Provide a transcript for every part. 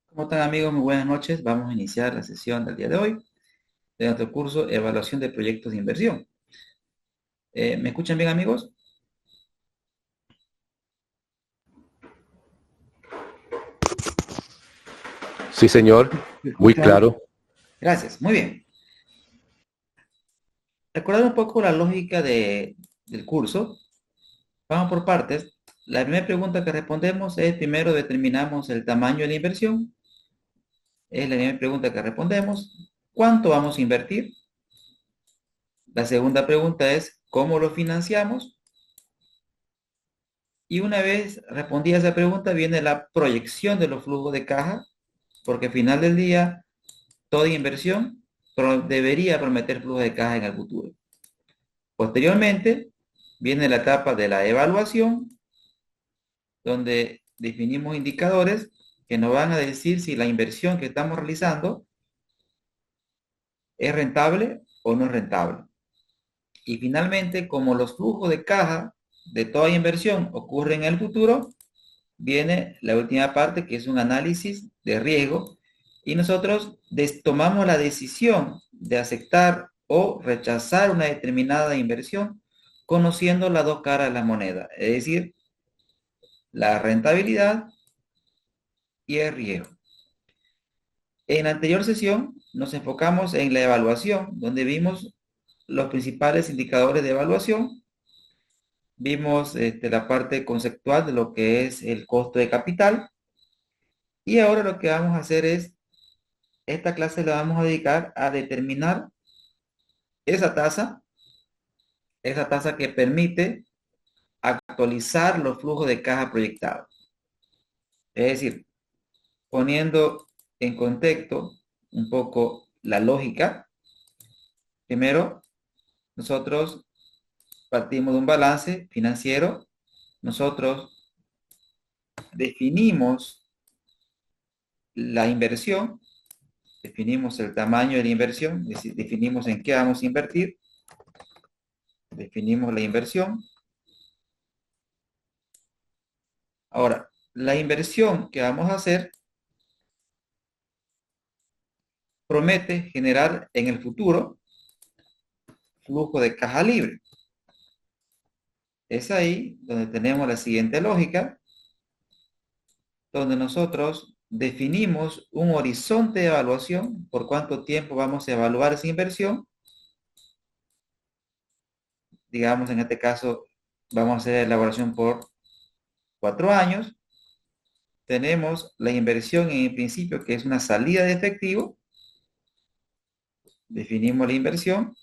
¿Cómo están amigos? Muy buenas noches. Vamos a iniciar la sesión del día de hoy de nuestro curso Evaluación de Proyectos de Inversión. ¿Me escuchan bien amigos? Sí, señor, ¿Me muy escuchan? claro. Gracias. Muy bien. Recordar un poco la lógica del curso. Vamos por partes. La primera pregunta que respondemos es, primero determinamos el tamaño de la inversión. Es la primera pregunta que respondemos. ¿Cuánto vamos a invertir? La segunda pregunta es, ¿cómo lo financiamos? Y una vez respondida esa pregunta, viene la proyección de los flujos de caja, porque al final del día, toda inversión debería prometer flujo de caja en el futuro. Posteriormente, viene la etapa de la evaluación, donde definimos indicadores que nos van a decir si la inversión que estamos realizando es rentable o no es rentable. Y finalmente, como los flujos de caja de toda inversión ocurren en el futuro, viene la última parte que es un análisis de riesgo y nosotros tomamos la decisión de aceptar o rechazar una determinada inversión conociendo las dos caras de la moneda, es decir, la rentabilidad y el riesgo. En la anterior sesión nos enfocamos en la evaluación, donde vimos los principales indicadores de evaluación, vimos la parte conceptual de lo que es el costo de capital y ahora lo que vamos a hacer es esta clase la vamos a dedicar a determinar esa esa tasa que permite actualizar los flujos de caja proyectados. Es decir, poniendo en contexto un poco la lógica, primero nosotros partimos de un balance financiero, nosotros definimos la inversión, definimos el tamaño de la inversión, es decir, definimos en qué vamos a invertir, definimos la inversión. Ahora, la inversión que vamos a hacer promete generar en el futuro flujo de caja libre. Es ahí donde tenemos la siguiente lógica, donde nosotros definimos un horizonte de evaluación, por cuánto tiempo vamos a evaluar esa inversión. Digamos, en este caso, vamos a hacer la elaboración por 4 años. Tenemos la inversión en el principio, que es una salida de efectivo. Definimos la inversión.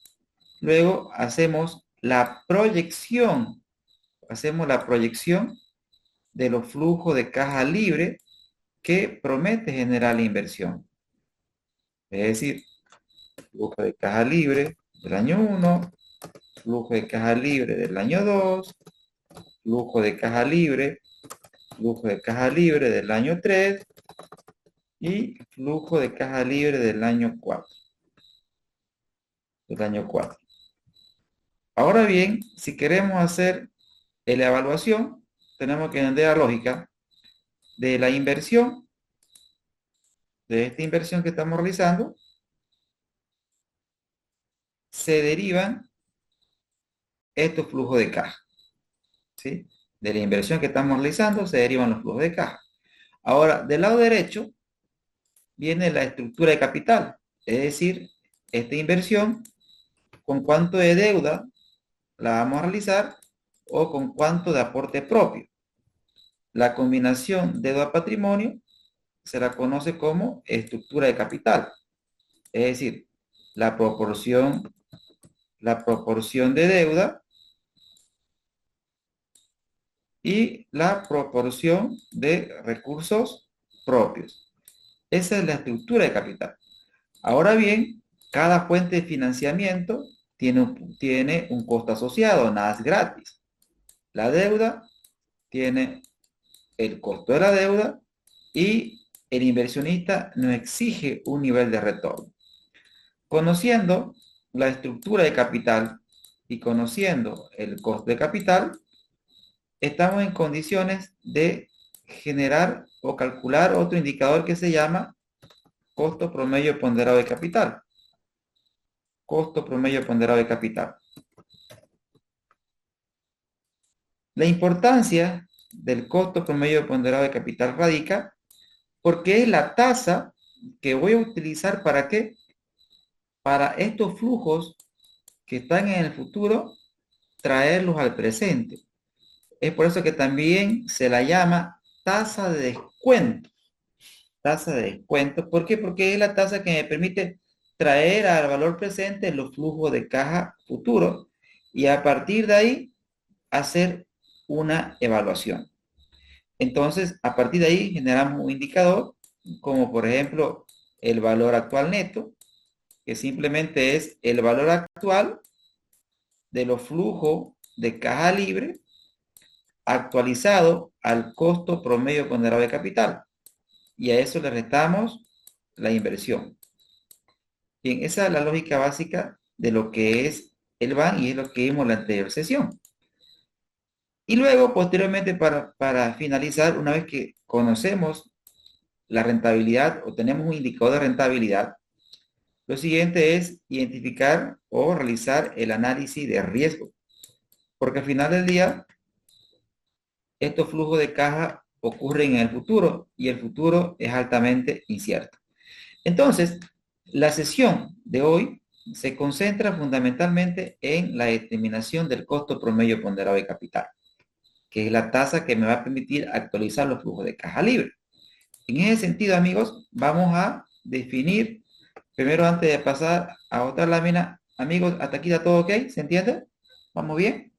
Luego hacemos la proyección de los flujos de caja libre que promete generar la inversión. Es decir, flujo de caja libre del año 1, flujo de caja libre del año 2, flujo de caja libre, flujo de caja libre del año 3 y flujo de caja libre del año 4. Del año 4. Ahora bien, si queremos hacer la evaluación, tenemos que entender la lógica de la inversión, de esta inversión que estamos realizando, se derivan estos flujos de caja, ¿sí? De la inversión que estamos realizando se derivan los flujos de caja. Ahora, del lado derecho viene la estructura de capital, es decir, esta inversión, con cuánto de deuda la vamos a realizar o con cuánto de aporte propio. La combinación deuda-patrimonio se la conoce como estructura de capital, es decir, la proporción, la proporción de deuda y la proporción de recursos propios. Esa es la estructura de capital. Ahora bien, cada fuente de financiamiento tiene un costo asociado, nada es gratis. La deuda tiene el costo de la deuda y el inversionista no exige un nivel de retorno. Conociendo la estructura de capital y conociendo el costo de capital, estamos en condiciones de generar o calcular otro indicador que se llama costo promedio ponderado de capital. Costo promedio ponderado de capital. La importancia del costo promedio ponderado de capital radica porque es la tasa que voy a utilizar ¿para qué? Para estos flujos que están en el futuro, traerlos al presente. Es por eso que también se la llama tasa de descuento. Tasa de descuento. ¿Por qué? Porque es la tasa que me permite traer al valor presente los flujos de caja futuro y a partir de ahí hacer una evaluación. Entonces, a partir de ahí generamos un indicador como por ejemplo el valor actual neto, que simplemente es el valor actual de los flujos de caja libre actualizado al costo promedio ponderado de capital. Y a eso le restamos la inversión. Bien, esa es la lógica básica de lo que es el BAN y es lo que vimos en la anterior sesión. Y luego, posteriormente, para finalizar, una vez que conocemos la rentabilidad o tenemos un indicador de rentabilidad, lo siguiente es identificar o realizar el análisis de riesgo. Porque al final del día, estos flujos de caja ocurren en el futuro y el futuro es altamente incierto. Entonces, la sesión de hoy se concentra fundamentalmente en la determinación del costo promedio ponderado de capital, que es la tasa que me va a permitir actualizar los flujos de caja libre. En ese sentido, amigos, vamos a definir, primero antes de pasar a otra lámina, amigos, hasta aquí está todo ok, ¿se entiende? ¿Vamos bien?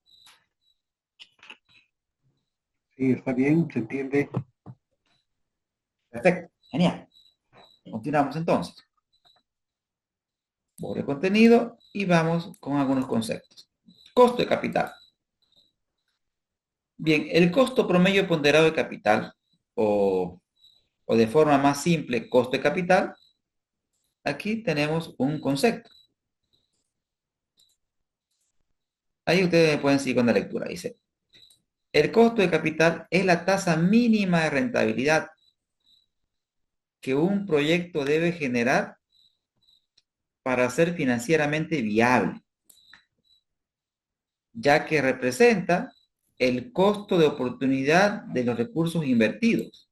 Sí, está bien, se entiende. Perfecto, genial. Continuamos entonces. Borre contenido y vamos con algunos conceptos. Costo de capital. Bien, el costo promedio ponderado de capital o de forma más simple, costo de capital, aquí tenemos un concepto. Ahí ustedes pueden seguir con la lectura. Dice, el costo de capital es la tasa mínima de rentabilidad que un proyecto debe generar para ser financieramente viable, ya que representa el costo de oportunidad de los recursos invertidos.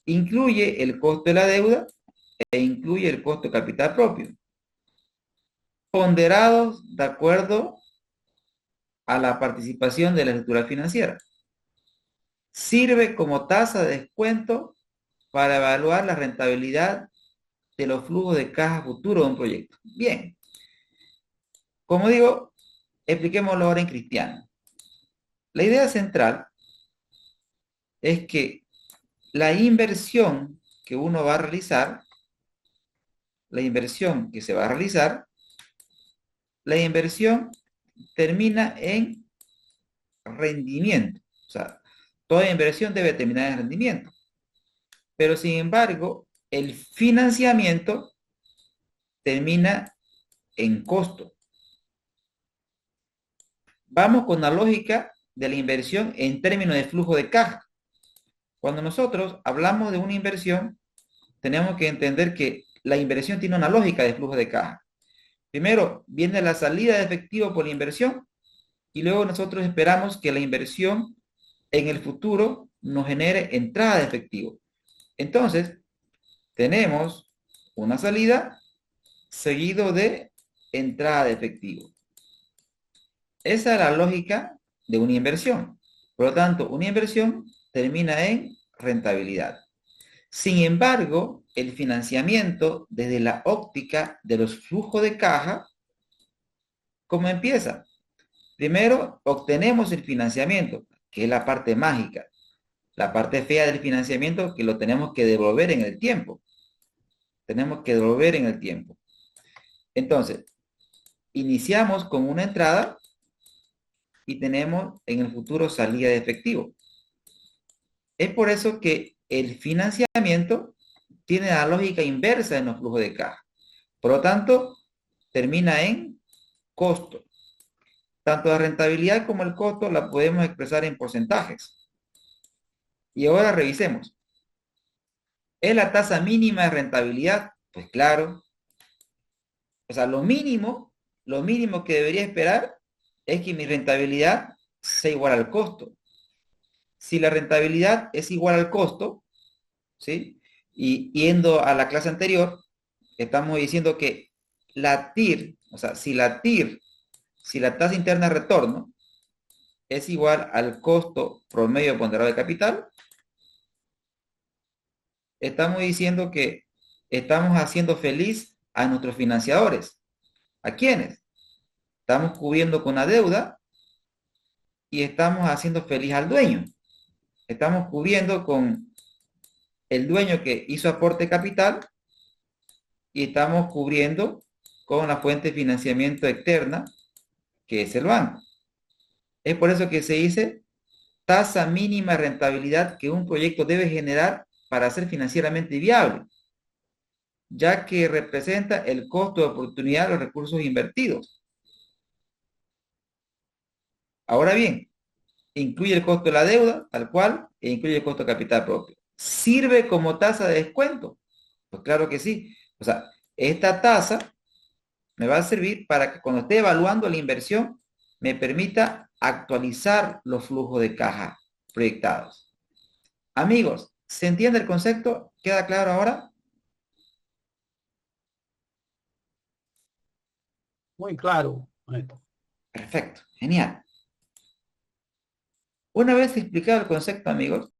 Incluye el costo de la deuda e incluye el costo de capital propio, ponderados de acuerdo a la participación de la estructura financiera. Sirve como tasa de descuento para evaluar la rentabilidad de los flujos de caja futuro de un proyecto. Bien, como digo, expliquémoslo ahora en cristiano. La idea central es que la inversión que uno va a realizar, la inversión que se va a realizar, la inversión termina en rendimiento. O sea, toda inversión debe terminar en rendimiento. Pero sin embargo, el financiamiento termina en costo. Vamos con la lógica de la inversión en términos de flujo de caja. Cuando nosotros hablamos de una inversión, tenemos que entender que la inversión tiene una lógica de flujo de caja. Primero viene la salida de efectivo por la inversión y luego nosotros esperamos que la inversión en el futuro nos genere entrada de efectivo. Entonces, tenemos una salida seguido de entrada de efectivo. Esa es la lógica de una inversión. Por lo tanto, una inversión termina en rentabilidad. Sin embargo, el financiamiento desde la óptica de los flujos de caja, ¿cómo empieza? Primero, obtenemos el financiamiento, que es la parte mágica. La parte fea del financiamiento que lo tenemos que devolver en el tiempo. Tenemos que devolver en el tiempo. Entonces, iniciamos con una entrada y tenemos en el futuro salida de efectivo. Es por eso que el financiamiento tiene la lógica inversa en los flujos de caja. Por lo tanto, termina en costo. Tanto la rentabilidad como el costo la podemos expresar en porcentajes. Y ahora revisemos. ¿Es la tasa mínima de rentabilidad? Pues claro. O sea, lo mínimo que debería esperar es que mi rentabilidad sea igual al costo. Si la rentabilidad es igual al costo, ¿sí? Y yendo a la clase anterior, estamos diciendo que la TIR, o sea, si la TIR, si la tasa interna de retorno es igual al costo promedio ponderado de capital, estamos diciendo que estamos haciendo feliz a nuestros financiadores. ¿A quiénes? Estamos cubriendo con la deuda y estamos haciendo feliz al dueño. Estamos cubriendo con el dueño que hizo aporte capital y estamos cubriendo con la fuente de financiamiento externa, que es el banco. Es por eso que se dice tasa mínima de rentabilidad que un proyecto debe generar para ser financieramente viable, ya que representa el costo de oportunidad de los recursos invertidos. Ahora bien, incluye el costo de la deuda, tal cual, e incluye el costo de capital propio. ¿Sirve como tasa de descuento? Pues claro que sí. O sea, esta tasa me va a servir para que cuando esté evaluando la inversión, me permita actualizar los flujos de caja proyectados. Amigos, ¿se entiende el concepto? ¿Queda claro ahora? Muy claro, maestro. Perfecto, genial. Una vez explicado el concepto, amigos,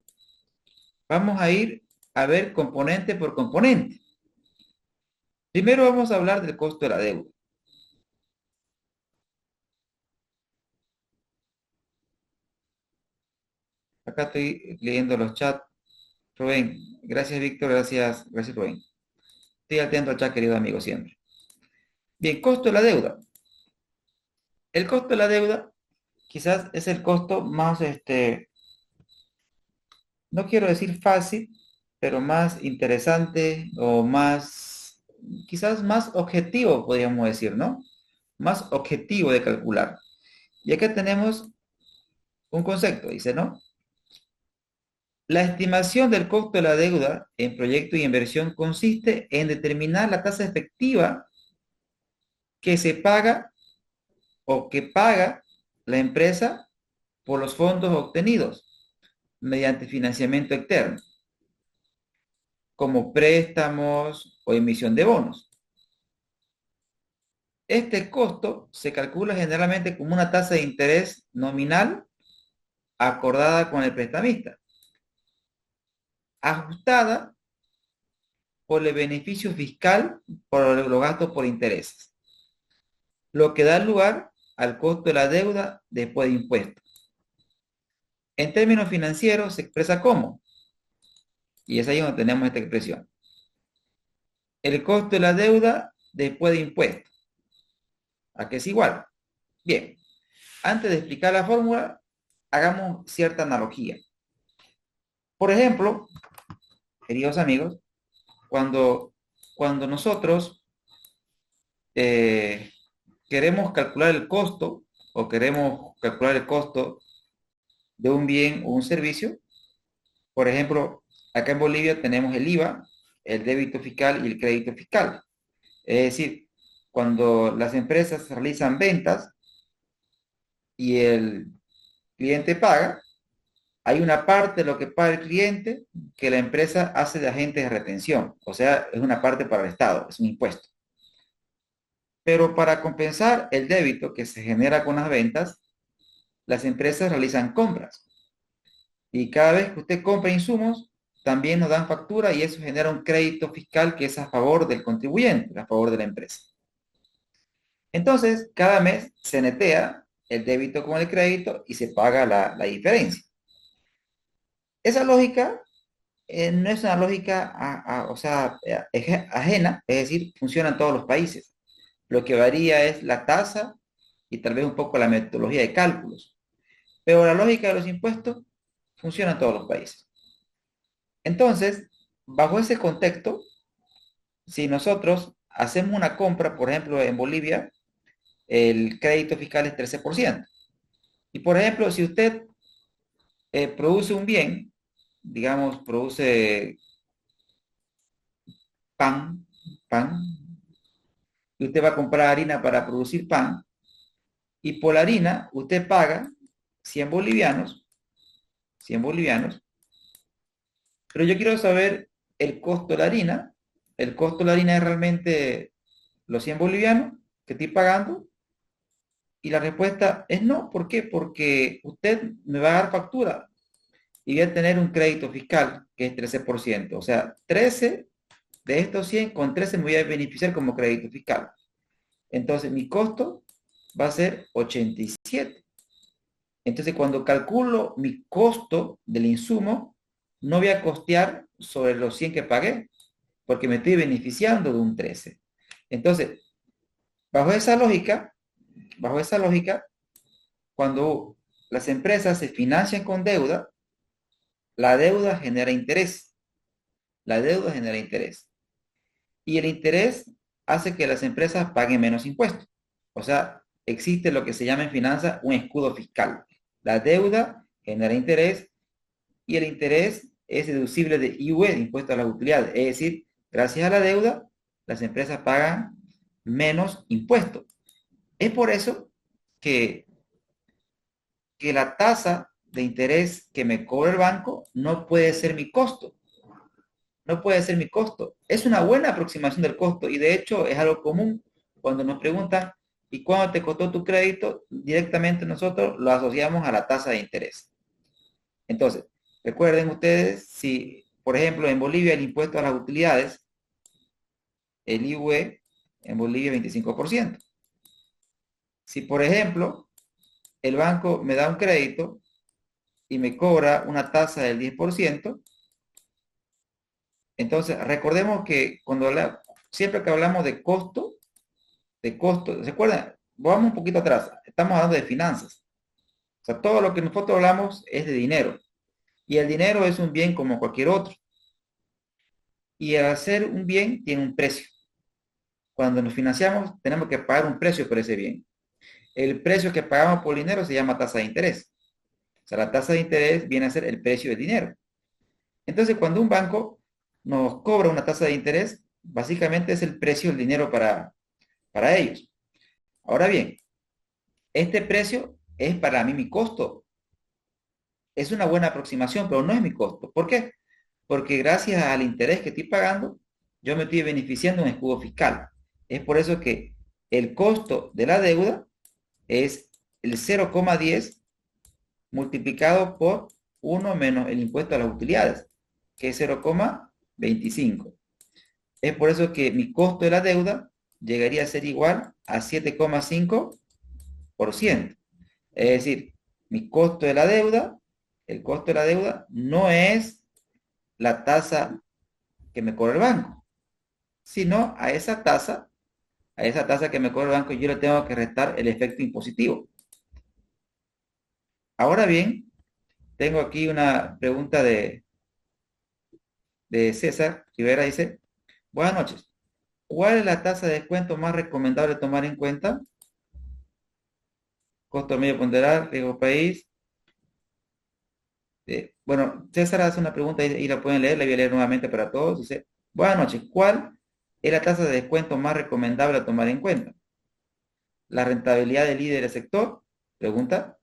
vamos a ir a ver componente por componente. Primero vamos a hablar del costo de la deuda. Acá estoy leyendo los chats. Rubén, gracias Víctor, gracias Rubén. Estoy atento al chat, querido amigo, siempre. Bien, costo de la deuda. El costo de la deuda quizás es el costo más, no quiero decir fácil, pero más interesante o más, quizás más objetivo, podríamos decir, ¿no? Más objetivo de calcular. Y acá tenemos un concepto, dice, ¿no? La estimación del costo de la deuda en proyecto y inversión consiste en determinar la tasa efectiva que se paga o que paga la empresa por los fondos obtenidos mediante financiamiento externo, como préstamos o emisión de bonos. Este costo se calcula generalmente como una tasa de interés nominal acordada con el prestamista, ajustada por el beneficio fiscal por los gastos por intereses, lo que da lugar al costo de la deuda después de impuestos. En términos financieros se expresa como, y es ahí donde tenemos esta expresión, el costo de la deuda después de impuestos. ¿A qué es igual? Bien, antes de explicar la fórmula, hagamos cierta analogía. Por ejemplo, queridos amigos, cuando nosotros eh, queremos calcular el costo o queremos calcular el costo de un bien o un servicio, por ejemplo, acá en Bolivia tenemos el IVA, el débito fiscal y el crédito fiscal. Es decir, cuando las empresas realizan ventas y el cliente paga, hay una parte de lo que paga el cliente que la empresa hace de agente de retención, o sea, es una parte para el Estado, es un impuesto. Pero para compensar el débito que se genera con las ventas, las empresas realizan compras. Y cada vez que usted compra insumos, también nos dan factura y eso genera un crédito fiscal que es a favor del contribuyente, a favor de la empresa. Entonces, cada mes se netea el débito con el crédito y se paga la diferencia. Esa lógica no es una lógica, o sea, ajena, es decir, funciona en todos los países. Lo que varía es la tasa y tal vez un poco la metodología de cálculos. Pero la lógica de los impuestos funciona en todos los países. Entonces, bajo ese contexto, si nosotros hacemos una compra, por ejemplo, en Bolivia, el crédito fiscal es 13%. Y por ejemplo, si usted produce un bien digamos, produce pan, y usted va a comprar harina para producir pan, y por la harina usted paga 100 bolivianos, 100 bolivianos, pero yo quiero saber el costo de la harina. El costo de la harina es realmente los 100 bolivianos que estoy pagando. Y la respuesta es no. ¿Por qué? Porque usted me va a dar factura y voy a tener un crédito fiscal que es 13%. O sea, 13 de estos 100, con 13 me voy a beneficiar como crédito fiscal. Entonces, mi costo va a ser 87. Entonces, cuando calculo mi costo del insumo, no voy a costear sobre los 100 que pagué, porque me estoy beneficiando de un 13. Entonces, bajo esa lógica, bajo esa lógica, cuando las empresas se financian con deuda, la deuda genera interés. La deuda genera interés. Y el interés hace que las empresas paguen menos impuestos. O sea, existe lo que se llama en finanzas un escudo fiscal. La deuda genera interés y el interés es deducible de IUE, de impuesto a las utilidades. Es decir, gracias a la deuda, las empresas pagan menos impuestos. Es por eso que, que la tasa de interés que me cobra el banco no puede ser mi costo. No puede ser mi costo. Es una buena aproximación del costo y de hecho es algo común cuando nos preguntan, ¿y cuánto te costó tu crédito? Directamente nosotros lo asociamos a la tasa de interés. Entonces, recuerden ustedes, si, por ejemplo, en Bolivia el impuesto a las utilidades, el IUE, en Bolivia es 25%. Si, por ejemplo, el banco me da un crédito y me cobra una tasa del 10%, entonces recordemos que siempre que hablamos de costo, ¿se acuerdan? Vamos un poquito atrás, estamos hablando de finanzas. O sea, todo lo que nosotros hablamos es de dinero. Y el dinero es un bien como cualquier otro. Y al ser un bien tiene un precio. Cuando nos financiamos, tenemos que pagar un precio por ese bien. El precio que pagamos por dinero se llama tasa de interés. O sea, la tasa de interés viene a ser el precio del dinero. Entonces, cuando un banco nos cobra una tasa de interés, básicamente es el precio del dinero para ellos. Ahora bien, este precio es para mí mi costo. Es una buena aproximación, pero no es mi costo. ¿Por qué? Porque gracias al interés que estoy pagando, yo me estoy beneficiando de un escudo fiscal. Es por eso que el costo de la deuda es el 0,10 multiplicado por 1 menos el impuesto a las utilidades, que es 0,25. Es por eso que mi costo de la deuda llegaría a ser igual a 7,5%. Es decir, mi costo de la deuda, el costo de la deuda no es la tasa que me cobra el banco, sino a esa tasa que me cobra el banco, yo le tengo que restar el efecto impositivo. Ahora bien, tengo aquí una pregunta de César Rivera. Dice, buenas noches. ¿Cuál es la tasa de descuento más recomendable tomar en cuenta? Costo medio ponderal, riesgo país. Bueno, César hace una pregunta y la pueden leer, la voy a leer nuevamente para todos. Dice, buenas noches. ¿Cuál es la tasa de descuento más recomendable a tomar en cuenta? ¿La rentabilidad del líder del sector? Pregunta.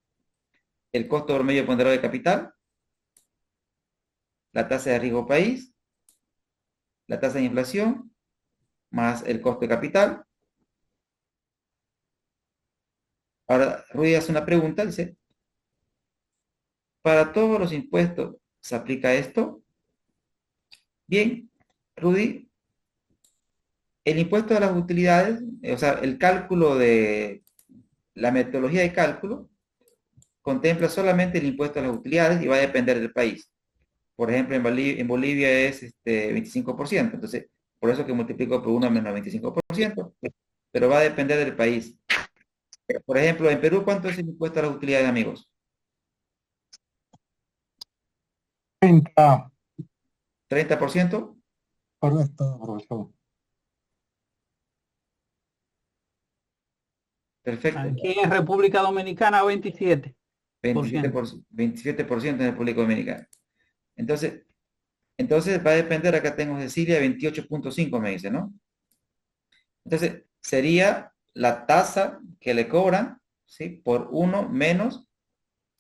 ¿El costo promedio ponderado de capital? ¿La tasa de riesgo país? ¿La tasa de inflación? Más el costo de capital. Ahora, Rudy hace una pregunta, dice, ¿para todos los impuestos se aplica esto? Bien, Rudy, el impuesto a las utilidades, o sea, el cálculo de la metodología de cálculo contempla solamente el impuesto a las utilidades y va a depender del país. Por ejemplo, en Bolivia es 25%, entonces, por eso que multiplico por 1 menos 25%, pero va a depender del país. Por ejemplo, en Perú, ¿cuánto es el impuesto a las utilidades, amigos? 30, ¿30%? correcto, profesor. Perfecto. Aquí en República Dominicana, 27%. 27%, 27% en República Dominicana. Entonces, entonces va a depender, acá tengo Cecilia 28.5 me dice, ¿no? Entonces, sería la tasa que le cobran, ¿sí? Por uno menos,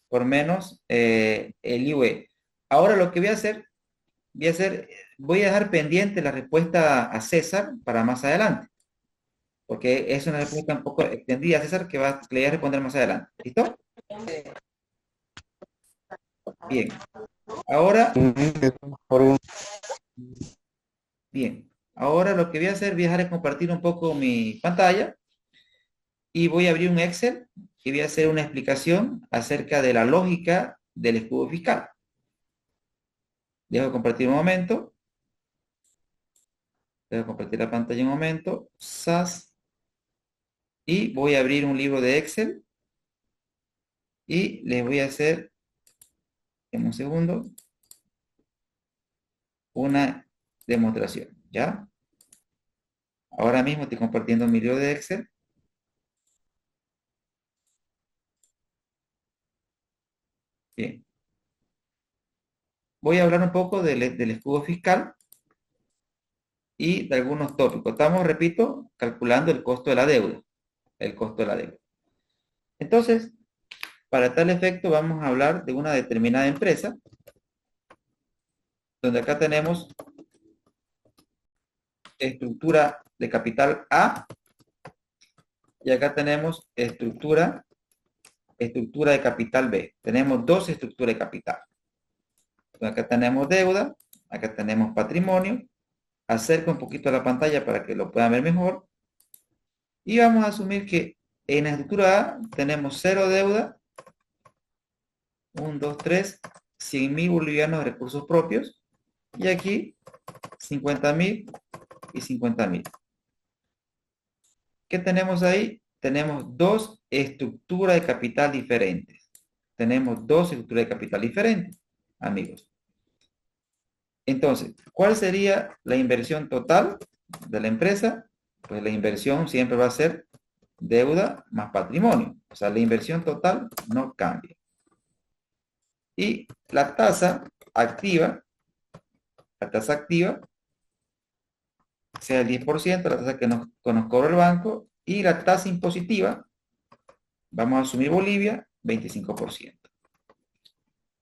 por menos el IUE. Ahora lo que voy a dejar pendiente la respuesta a César para más adelante, porque es una respuesta un poco extendida, César, que le voy a responder más adelante. ¿Listo? Bien. Ahora, bien. Ahora lo que voy a hacer, voy a dejar de compartir un poco mi pantalla y voy a abrir un Excel y voy a hacer una explicación acerca de la lógica del escudo fiscal. Dejo de compartir un momento. Dejo de compartir la pantalla un momento. SAS. Y voy a abrir un libro de Excel y les voy a hacer en un segundo una demostración. ¿Ya? Ahora mismo estoy compartiendo mi libro de Excel. Bien. Voy a hablar un poco del escudo fiscal y de algunos tópicos. Estamos, repito, calculando el costo de la deuda. El costo de la deuda. Entonces, para tal efecto vamos a hablar de una determinada empresa, donde acá tenemos estructura de capital A y acá tenemos estructura de capital B. Tenemos dos estructuras de capital. Entonces, acá tenemos deuda, acá tenemos patrimonio. Acerco un poquito a la pantalla para que lo puedan ver mejor. Y vamos a asumir que en la estructura A tenemos cero deuda, 1, 2, 3, 100.000 bolivianos de recursos propios. Y aquí 50.000 y 50.000. ¿Qué tenemos ahí? Tenemos dos estructuras de capital diferentes. Tenemos dos estructuras de capital diferentes, amigos. Entonces, ¿cuál sería la inversión total de la empresa? Pues la inversión siempre va a ser deuda más patrimonio. O sea, la inversión total no cambia. Y la tasa activa sea el 10%, la tasa que nos cobra el banco, y la tasa impositiva, vamos a asumir Bolivia, 25%.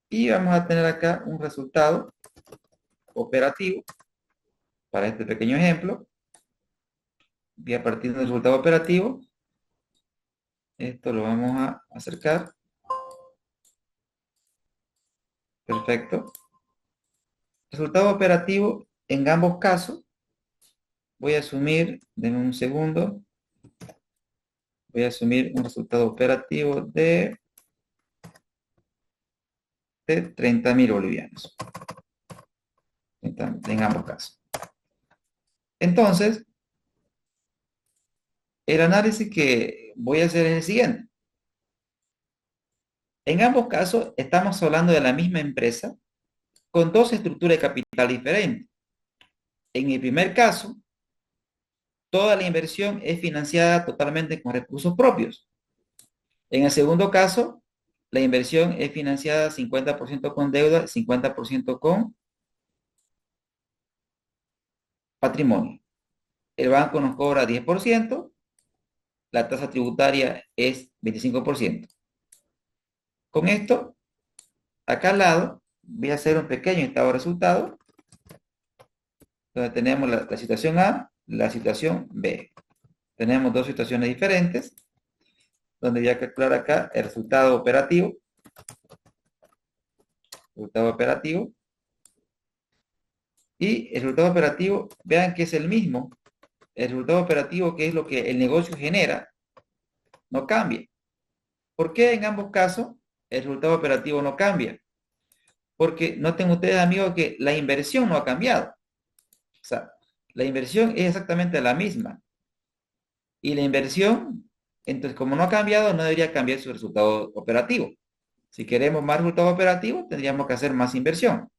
Y vamos a tener acá un resultado operativo para este pequeño ejemplo. Y a partir del resultado operativo, esto lo vamos a acercar. Perfecto. Resultado operativo en ambos casos. Voy a asumir, denme un segundo, voy a asumir un resultado operativo de 30.000 bolivianos. En ambos casos. Entonces, el análisis que voy a hacer es el siguiente. En ambos casos estamos hablando de la misma empresa con dos estructuras de capital diferentes. En el primer caso, toda la inversión es financiada totalmente con recursos propios. En el segundo caso, la inversión es financiada 50% con deuda, 50% con patrimonio. El banco nos cobra 10%, la tasa tributaria es 25%. Con esto, acá al lado, voy a hacer un pequeño estado de resultado, donde tenemos la situación A, la situación B. Tenemos dos situaciones diferentes, donde voy a calcular acá el resultado operativo. Y el resultado operativo, vean que es el mismo. El resultado operativo, que es lo que el negocio genera, no cambia. ¿Por qué en ambos casos el resultado operativo no cambia? Porque noten ustedes, amigos, que la inversión no ha cambiado. O sea, la inversión es exactamente la misma. Y la inversión, entonces, como no ha cambiado, no debería cambiar su resultado operativo. Si queremos más resultado operativo, tendríamos que hacer más inversión.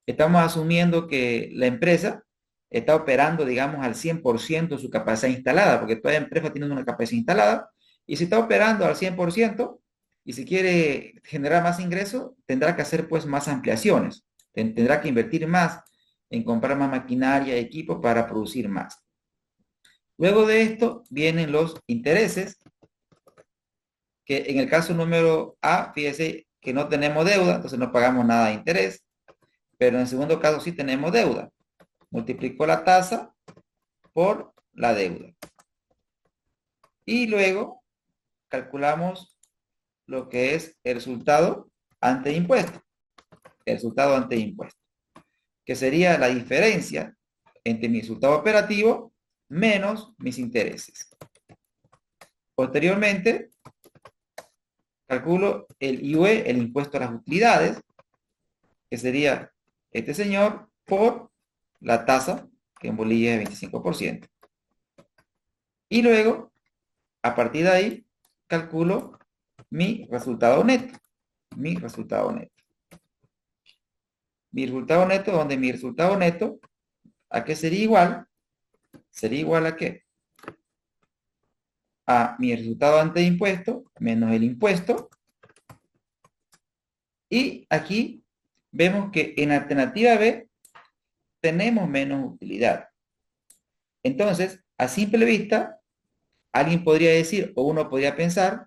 Estamos asumiendo que la empresa está operando, digamos, al 100% su capacidad instalada, porque toda empresa tiene una capacidad instalada, y si está operando al 100% y si quiere generar más ingresos, tendrá que hacer pues más ampliaciones. Tendrá que invertir más en comprar más maquinaria y equipo para producir más. Luego de esto vienen los intereses, que en el caso número A, fíjese que no tenemos deuda, entonces no pagamos nada de interés, pero en el segundo caso sí tenemos deuda. Multiplico la tasa por la deuda. Y luego calculamos lo que es el resultado ante impuesto. El resultado ante impuesto, que sería la diferencia entre mi resultado operativo menos mis intereses. Posteriormente, calculo el IUE, el impuesto a las utilidades, que sería este señor por la tasa, que en Bolivia es 25%. Y luego, a partir de ahí, calculo mi resultado neto. Mi resultado neto. Mi resultado neto, donde mi resultado neto, ¿a qué sería igual? Sería igual a qué? A mi resultado ante impuesto menos el impuesto. Y aquí vemos que en alternativa B tenemos menos utilidad. Entonces, a simple vista, alguien podría decir, o uno podría pensar,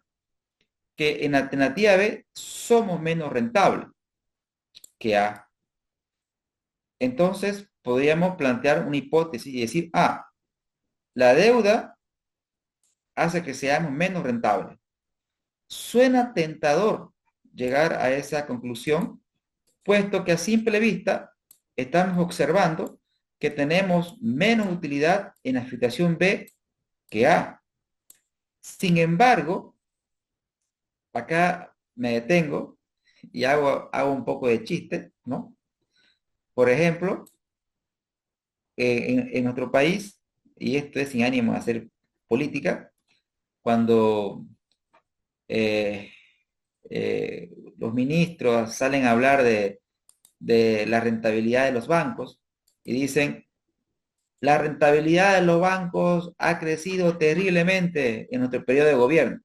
que en alternativa B somos menos rentables que A. Entonces, podríamos plantear una hipótesis y decir, la deuda hace que seamos menos rentables. Suena tentador llegar a esa conclusión, puesto que a simple vista estamos observando que tenemos menos utilidad en la situación B que A. Sin embargo, acá me detengo y hago un poco de chiste, ¿no? Por ejemplo, en nuestro país, y esto es sin ánimo de hacer política, cuando eh, los ministros salen a hablar de la rentabilidad de los bancos y dicen, la rentabilidad de los bancos ha crecido terriblemente en nuestro periodo de gobierno.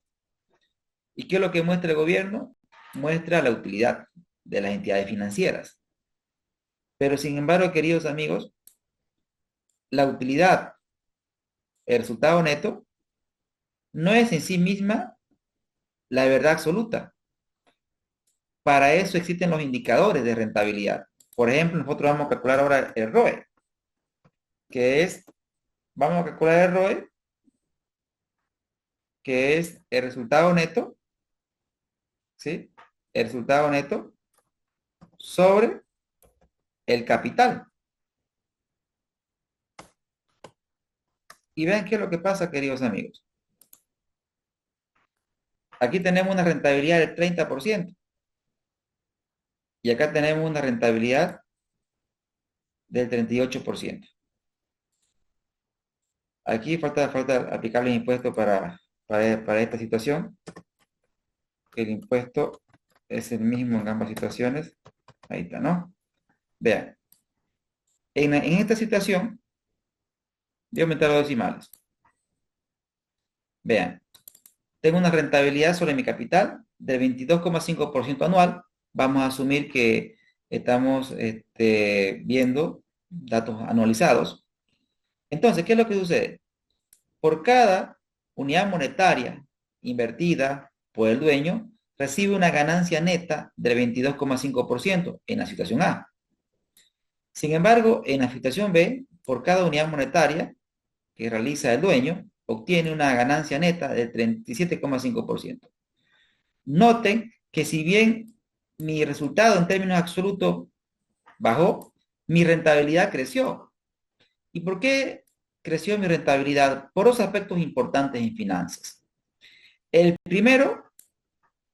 ¿Y qué es lo que muestra el gobierno? Muestra la utilidad de las entidades financieras. Pero sin embargo, queridos amigos, la utilidad, el resultado neto, no es en sí misma la verdad absoluta. Para eso existen los indicadores de rentabilidad. Por ejemplo, nosotros vamos a calcular ahora el ROE, que es, vamos a calcular el ROE, que es el resultado neto, ¿sí? El resultado neto sobre el capital. Y vean qué es lo que pasa, queridos amigos. Aquí tenemos una rentabilidad del 30%. Y acá tenemos una rentabilidad del 38%. Aquí falta aplicarle impuesto para esta situación. El impuesto es el mismo en ambas situaciones. Ahí está, ¿no? Vean. En esta situación, voy a aumentar los decimales. Vean. Tengo una rentabilidad sobre mi capital del 22,5% anual. Vamos a asumir que estamos viendo datos anualizados. Entonces, ¿qué es lo que sucede? Por cada unidad monetaria invertida por el dueño, recibe una ganancia neta del 22,5% en la situación A. Sin embargo, en la situación B, por cada unidad monetaria que realiza el dueño, obtiene una ganancia neta del 37,5%. Noten que si bien mi resultado en términos absolutos bajó, mi rentabilidad creció. ¿Y por qué creció mi rentabilidad? Por dos aspectos importantes en finanzas. El primero,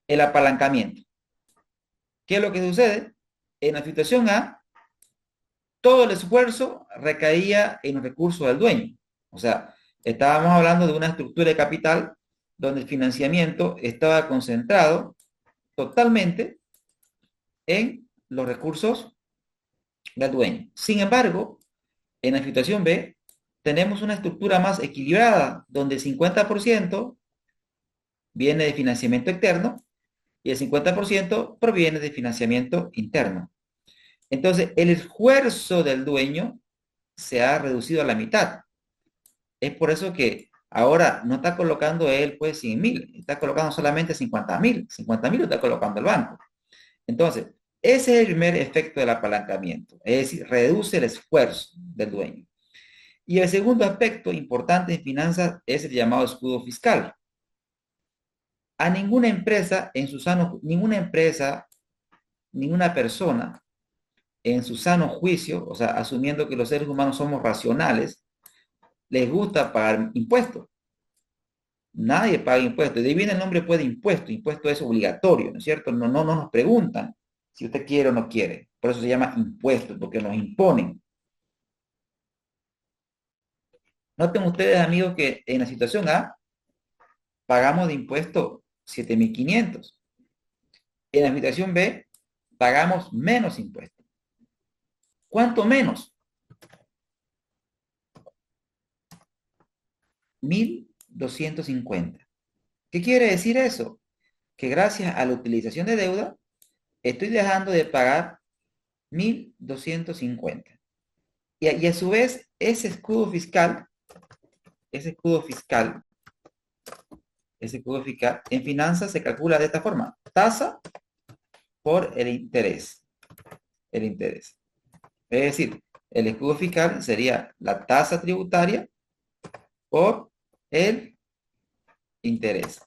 el apalancamiento. ¿Qué es lo que sucede? En la situación A, todo el esfuerzo recaía en los recursos del dueño. O sea, estábamos hablando de una estructura de capital donde el financiamiento estaba concentrado totalmente en los recursos del dueño. Sin embargo, en la situación B, tenemos una estructura más equilibrada, donde el 50% viene de financiamiento externo y el 50% proviene de financiamiento interno. Entonces, el esfuerzo del dueño se ha reducido a la mitad. Es por eso que ahora no está colocando él pues 100.000, está colocando solamente 50.000. 50.000 lo está colocando el banco. Entonces, ese es el primer efecto del apalancamiento, es decir, reduce el esfuerzo del dueño. Y el segundo aspecto importante en finanzas es el llamado escudo fiscal. A ninguna empresa en su sano, ninguna empresa, ninguna persona en su sano juicio, o sea, asumiendo que los seres humanos somos racionales, les gusta pagar impuestos. Nadie paga impuestos. De ahí viene el nombre pues, de impuesto. Impuesto es obligatorio, ¿no es cierto? No nos preguntan si usted quiere o no quiere. Por eso se llama impuesto, porque nos imponen. Noten ustedes, amigos, que en la situación A pagamos de impuesto 7.500. En la situación B pagamos menos impuestos. ¿Cuánto menos? 1.250. ¿Qué quiere decir eso? Que gracias a la utilización de deuda, estoy dejando de pagar 1.250. Y a su vez, ese escudo fiscal, en finanzas se calcula de esta forma. Tasa por el interés. El interés. Es decir, el escudo fiscal sería la tasa tributaria por el interés.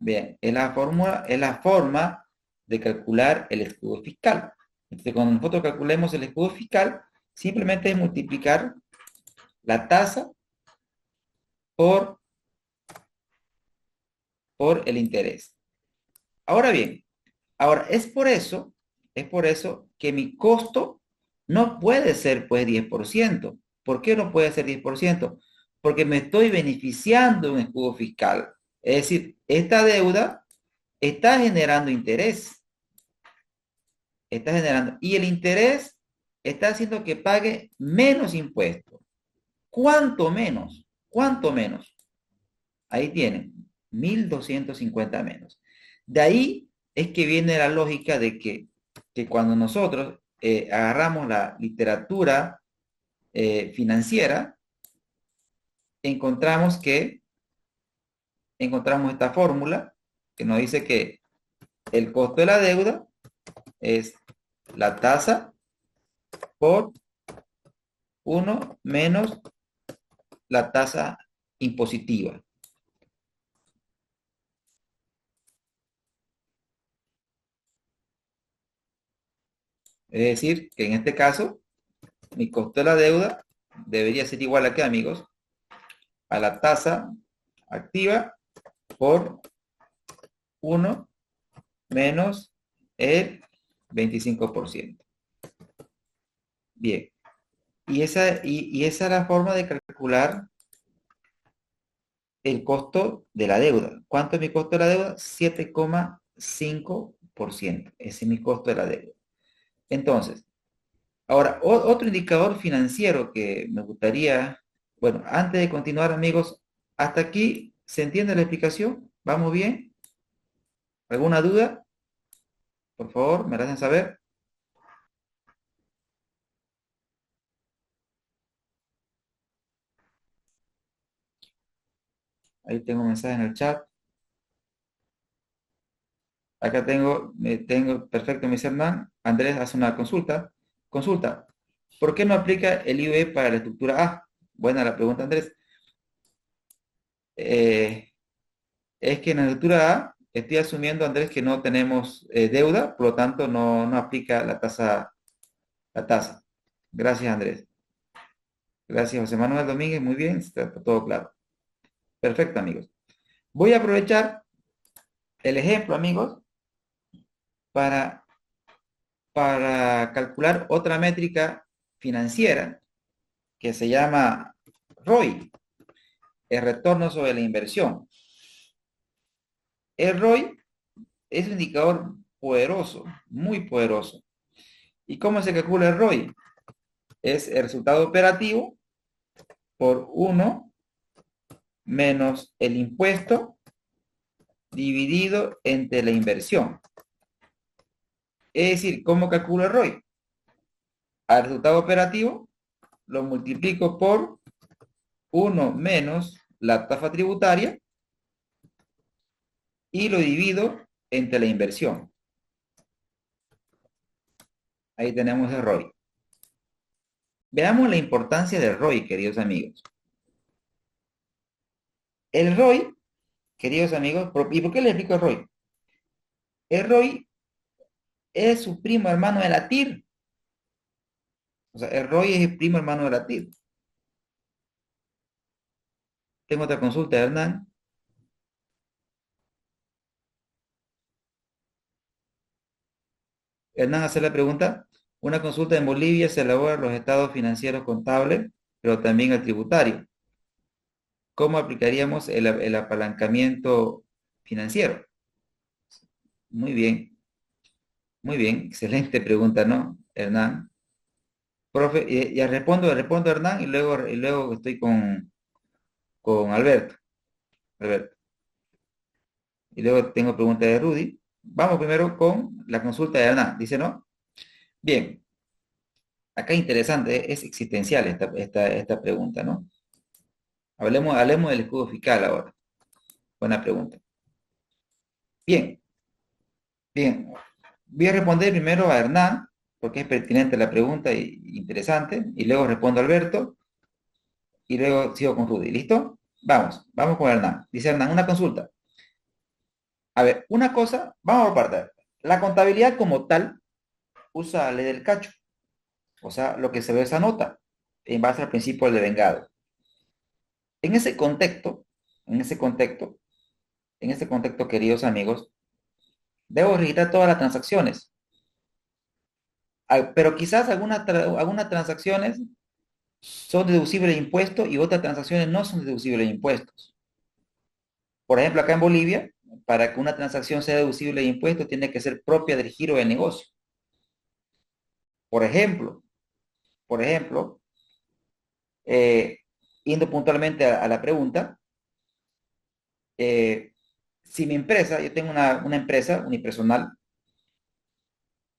Bien, es la fórmula, es la forma de calcular el escudo fiscal. Entonces, cuando nosotros calculemos el escudo fiscal, simplemente es multiplicar la tasa por, por el interés. Ahora bien, ahora es por eso que mi costo no puede ser pues 10%. ¿Por qué no puede ser 10%? Porque me estoy beneficiando de un escudo fiscal. Es decir, esta deuda está generando interés. Está generando. Y el interés está haciendo que pague menos impuestos. ¿Cuánto menos? ¿Cuánto menos? Ahí tienen, 1.250 menos. De ahí es que viene la lógica de que cuando nosotros agarramos la literatura financiera, encontramos encontramos esta fórmula que nos dice que el costo de la deuda es la tasa por 1 menos la tasa impositiva. Es decir, que en este caso, mi costo de la deuda debería ser igual a qué, amigos? A la tasa activa por 1 menos el 25%. Bien. Y esa es la forma de calcular el costo de la deuda. ¿Cuánto es mi costo de la deuda? 7,5%. Ese es mi costo de la deuda. Entonces, ahora, otro indicador financiero que me gustaría, bueno, antes de continuar, amigos, hasta aquí, ¿se entiende la explicación? ¿Vamos bien? ¿Alguna duda? Por favor, me la hacen saber. Ahí tengo un mensaje en el chat. Acá perfecto, mi Hernán. Andrés hace una consulta. Consulta. ¿Por qué no aplica el IVE para la estructura A? Buena la pregunta, Andrés. Eh, es que en la estructura A estoy asumiendo, Andrés, que no tenemos deuda, por lo tanto no aplica la tasa, la tasa. Gracias, Andrés. Gracias, José Manuel Domínguez. Muy bien, está todo claro. Perfecto, amigos. Voy a aprovechar el ejemplo, amigos, para, para calcular otra métrica financiera que se llama ROI, el retorno sobre la inversión. El ROI es un indicador poderoso, muy poderoso. ¿Y cómo se calcula el ROI? Es el resultado operativo por 1 menos el impuesto dividido entre la inversión. Es decir, ¿cómo calculo el ROI? al resultado operativo, lo multiplico por 1 menos la tasa tributaria y lo divido entre la inversión. Ahí tenemos el ROI. Veamos la importancia del ROI, queridos amigos. El ROI, queridos amigos, ¿y por qué les explico el ROI? El ROI es su primo hermano de la TIR. O sea, el ROI es el primo hermano de la TIR. Tengo otra consulta, Hernán. Hernán hace la pregunta. Una consulta en Bolivia se elabora los estados financieros contables, pero también el tributario. ¿Cómo aplicaríamos el apalancamiento financiero? Muy bien, excelente pregunta, ¿no, Hernán? Profe, ya respondo Hernán y luego estoy con Alberto. Alberto. Y luego tengo pregunta de Rudy. Vamos primero con la consulta de Hernán. Dice, ¿no? Bien, acá interesante, es existencial esta pregunta, ¿no? Hablemos del escudo fiscal ahora. Buena pregunta. Bien, bien. Voy a responder primero a Hernán, porque es pertinente la pregunta y interesante, y luego respondo a Alberto, y luego sigo con Rudy. ¿Listo? Vamos con Hernán. Dice Hernán, una consulta. A ver, una cosa, vamos a partir. La contabilidad como tal usa la ley del cacho, o sea, lo que se ve esa nota, en base al principio del devengado. En ese contexto, en ese contexto, en ese contexto, queridos amigos, debo registrar todas las transacciones. Pero quizás algunas transacciones son deducibles de impuestos y otras transacciones no son deducibles de impuestos. Por ejemplo, acá en Bolivia, para que una transacción sea deducible de impuestos, tiene que ser propia del giro del negocio. Por ejemplo, por ejemplo, eh, yendo puntualmente a la pregunta, si mi empresa, yo tengo una empresa unipersonal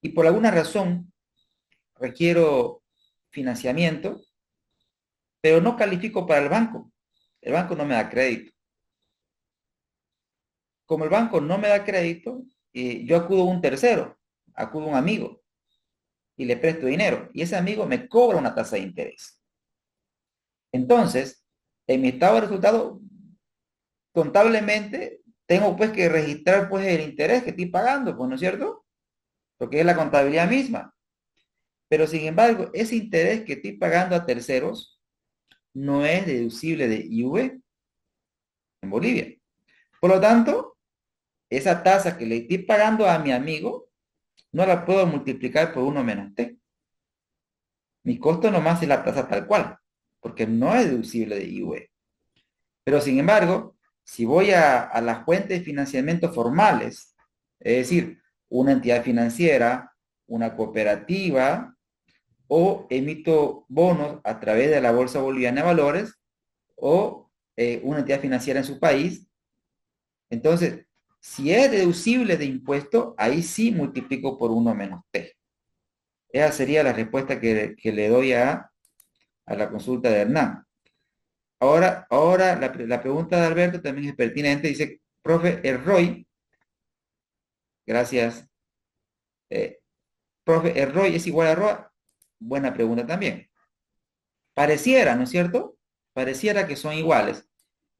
y por alguna razón requiero financiamiento, pero no califico para el banco no me da crédito. Como el banco no me da crédito, yo acudo a un tercero, acudo a un amigo y le presto dinero y ese amigo me cobra una tasa de interés. Entonces, en mi estado de resultado, contablemente, tengo pues que registrar pues el interés que estoy pagando, pues, ¿no es cierto? Porque es la contabilidad misma. Pero sin embargo, ese interés que estoy pagando a terceros no es deducible de IV en Bolivia. Por lo tanto, esa tasa que le estoy pagando a mi amigo, no la puedo multiplicar por 1 menos T. Mi costo nomás es la tasa tal cual, porque no es deducible de IV. Pero sin embargo, si voy a las fuentes de financiamiento formales, es decir, una entidad financiera, una cooperativa, o emito bonos a través de la Bolsa Boliviana de Valores, o una entidad financiera en su país, entonces, si es deducible de impuesto, ahí sí multiplico por 1 menos T. Esa sería la respuesta que le doy a la consulta de Hernán. Ahora la pregunta de Alberto también es pertinente. Dice, profe, el ROI, gracias. eh, profe, ¿el ROI es igual a ROA? Buena pregunta también. Pareciera, ¿no es cierto? Pareciera que son iguales.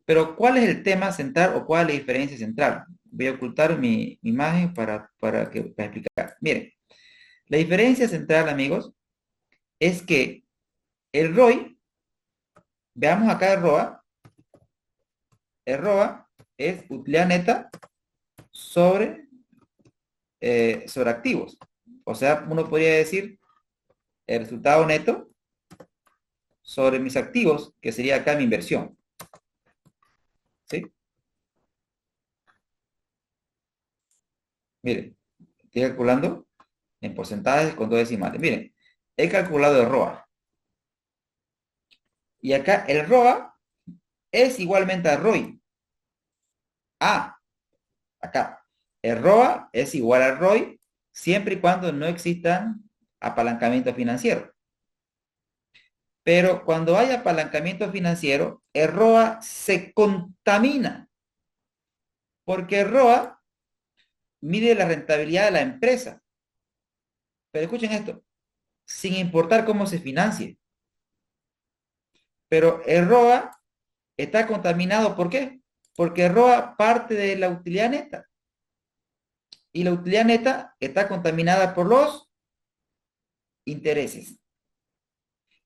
Pero ¿cuál es el tema central o cuál es la diferencia central? Voy a ocultar mi imagen para explicar. Miren, la diferencia central, amigos, es que el ROI, veamos acá el ROA es utilidad neta sobre activos. O sea, uno podría decir el resultado neto sobre mis activos, que sería acá mi inversión. ¿Sí? Miren, estoy calculando en porcentajes con dos decimales. Miren, he calculado el ROA. Y acá el ROA es igualmente a ROI. Ah, acá. El ROA es igual al ROI siempre y cuando no existan apalancamiento financiero. Pero cuando hay apalancamiento financiero, el ROA se contamina, porque el ROA mide la rentabilidad de la empresa. Pero escuchen esto, sin importar cómo se financie. Pero el ROA está contaminado, ¿por qué? Porque el ROA parte de la utilidad neta. Y la utilidad neta está contaminada por los intereses.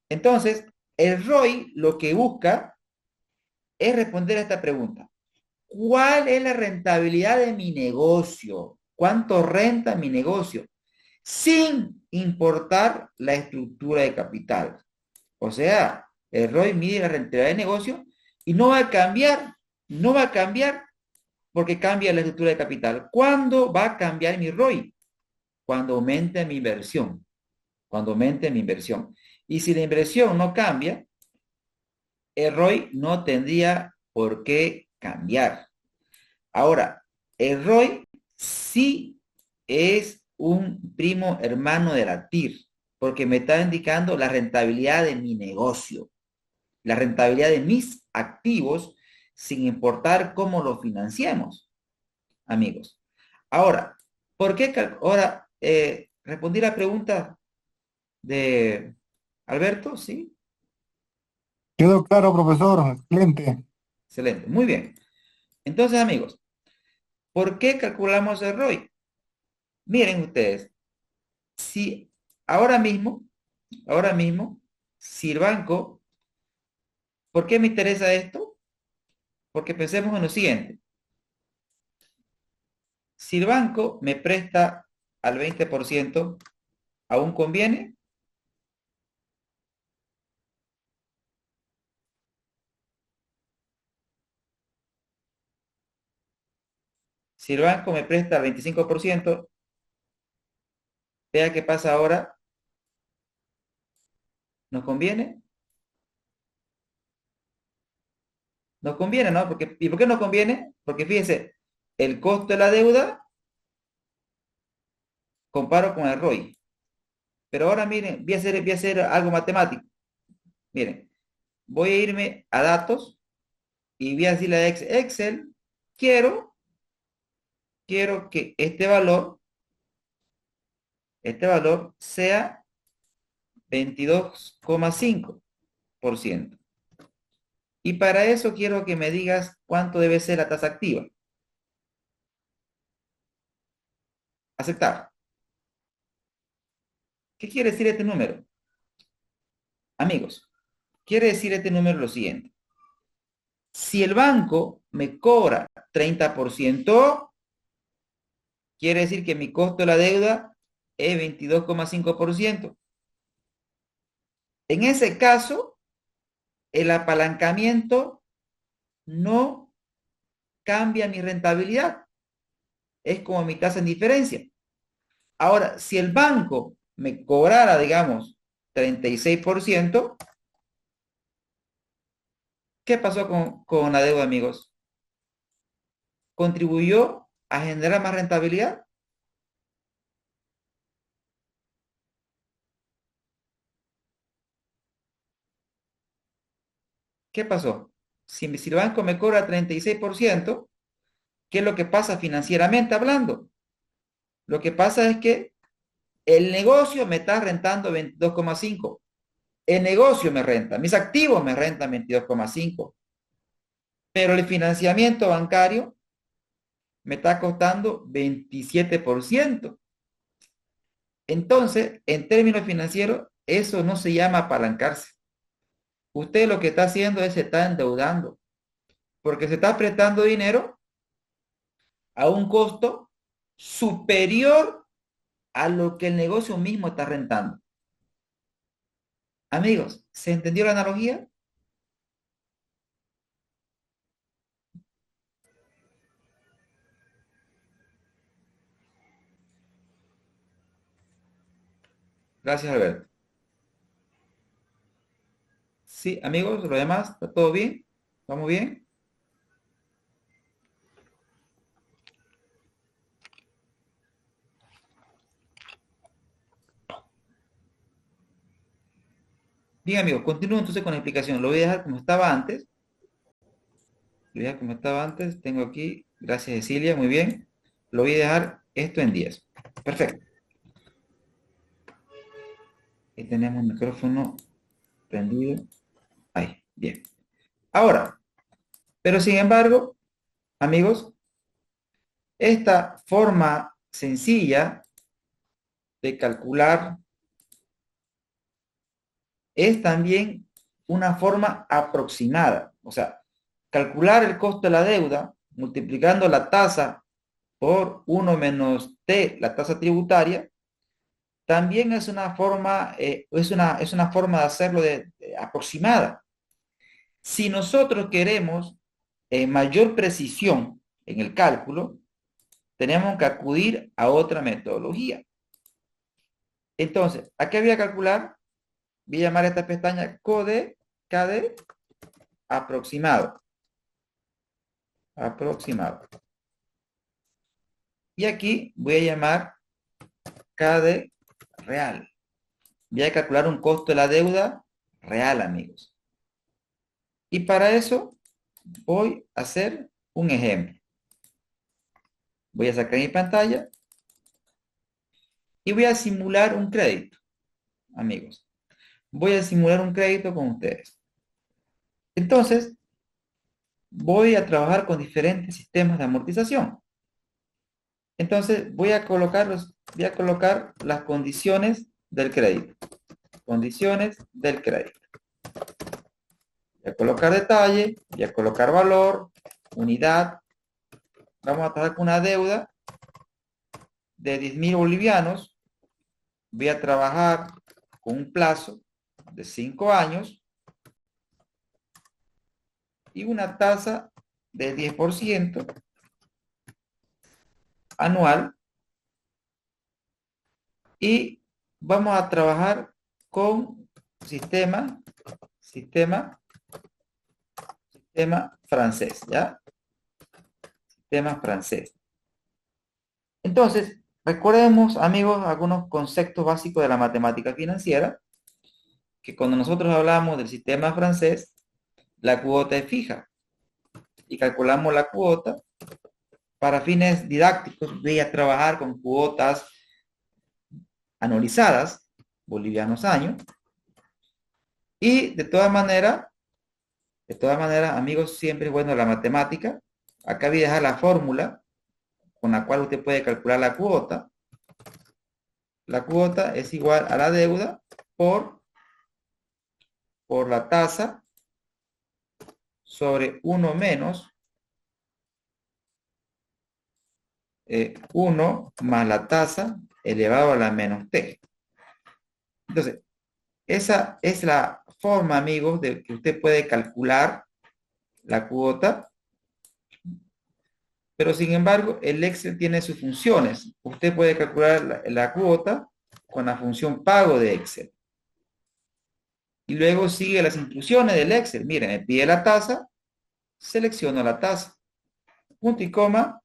Entonces, el ROI lo que busca es responder a esta pregunta. ¿Cuál es la rentabilidad de mi negocio? ¿Cuánto renta mi negocio? Sin importar la estructura de capital. O sea, el ROI mide la rentabilidad de negocio y no va a cambiar, no va a cambiar porque cambia la estructura de capital. ¿Cuándo va a cambiar mi ROI? Cuando aumente mi inversión, cuando aumente mi inversión. Y si la inversión no cambia, el ROI no tendría por qué cambiar. Ahora, el ROI sí es un primo hermano de la TIR, porque me está indicando la rentabilidad de mi negocio, la rentabilidad de mis activos, sin importar cómo lo financiemos, amigos. Ahora, ¿por qué? Ahora, respondí la pregunta de Alberto, ¿sí? Quedó claro, profesor. Excelente. Excelente, muy bien. Entonces, amigos, ¿por qué calculamos el ROI? Miren ustedes, si ahora mismo, ahora mismo, si el banco, ¿por qué me interesa esto? Porque pensemos en lo siguiente. Si el banco me presta al 20%, ¿aún conviene? Si el banco me presta al 25%, vea qué pasa ahora, ¿nos conviene? Nos conviene, ¿no? Porque, ¿y por qué nos conviene? Porque fíjense, el costo de la deuda comparo con el ROI. Pero ahora miren, voy a hacer algo matemático. Miren, voy a irme a datos y voy a decirle a Excel, quiero, quiero que este valor sea 22,5%. Y para eso quiero que me digas cuánto debe ser la tasa activa. Aceptar. ¿Qué quiere decir este número? Amigos, quiere decir este número lo siguiente. Si el banco me cobra 30%, quiere decir que mi costo de la deuda es 22,5%. En ese caso, el apalancamiento no cambia mi rentabilidad. Es como mi tasa en diferencia. Ahora, si el banco me cobrara, digamos, 36%, ¿qué pasó con la deuda, amigos? ¿Contribuyó a generar más rentabilidad? ¿Qué pasó? Si el banco me cobra 36%, ¿qué es lo que pasa financieramente hablando? Lo que pasa es que el negocio me está rentando 22,5. El negocio me renta, mis activos me rentan 22,5. Pero el financiamiento bancario me está costando 27%. Entonces, en términos financieros, eso no se llama apalancarse. Usted lo que está haciendo es se está endeudando, porque se está prestando dinero a un costo superior a lo que el negocio mismo está rentando. Amigos, ¿se entendió la analogía? Gracias, Alberto. Sí, amigos, lo demás, ¿está todo bien? ¿Vamos bien? Bien. Bien, amigos, continúo entonces con la explicación. Lo voy a dejar como estaba antes. Lo voy a dejar como estaba antes. Tengo aquí, gracias Cecilia, muy bien. Lo voy a dejar esto en 10. Perfecto. Ahí tenemos el micrófono prendido. Ahí, bien. Ahora, pero sin embargo, amigos, esta forma sencilla de calcular es también una forma aproximada. O sea, calcular el costo de la deuda multiplicando la tasa por 1 menos T, la tasa tributaria, también es una forma, es una forma de hacerlo aproximada. Si nosotros queremos mayor precisión en el cálculo, tenemos que acudir a otra metodología. Entonces, ¿a qué voy a calcular? Voy a llamar a esta pestaña CODE, KD, aproximado. Aproximado. Y aquí voy a llamar KD real. Voy a calcular un costo de la deuda real, amigos. Y para eso voy a hacer un ejemplo. Voy a sacar mi pantalla y voy a simular un crédito, amigos. Voy a simular un crédito con ustedes. Entonces, voy a trabajar con diferentes sistemas de amortización. Entonces, voy a colocar las condiciones del crédito. Condiciones del crédito. Voy a colocar detalle, voy a colocar valor, unidad. Vamos a trabajar con una deuda de 10.000 bolivianos. Voy a trabajar con un plazo de 5 años y una tasa de 10% anual. Y vamos a trabajar con sistema francés, ¿ya? Sistema francés. Entonces, recordemos, amigos, algunos conceptos básicos de la matemática financiera, que cuando nosotros hablamos del sistema francés, la cuota es fija y calculamos la cuota para fines didácticos. Voy a trabajar con cuotas anualizadas, bolivianos año, y de todas maneras, amigos, siempre es bueno la matemática. Acá voy a dejar la fórmula con la cual usted puede calcular la cuota. La cuota es igual a la deuda por la tasa sobre 1 menos 1 más la tasa elevado a la menos t. Entonces, esa es la forma, amigos, de que usted puede calcular la cuota. Pero sin embargo, el Excel tiene sus funciones. Usted puede calcular la cuota con la función pago de Excel. Y luego sigue las instrucciones del Excel. Miren, me pide la tasa, selecciono la tasa. Punto y coma,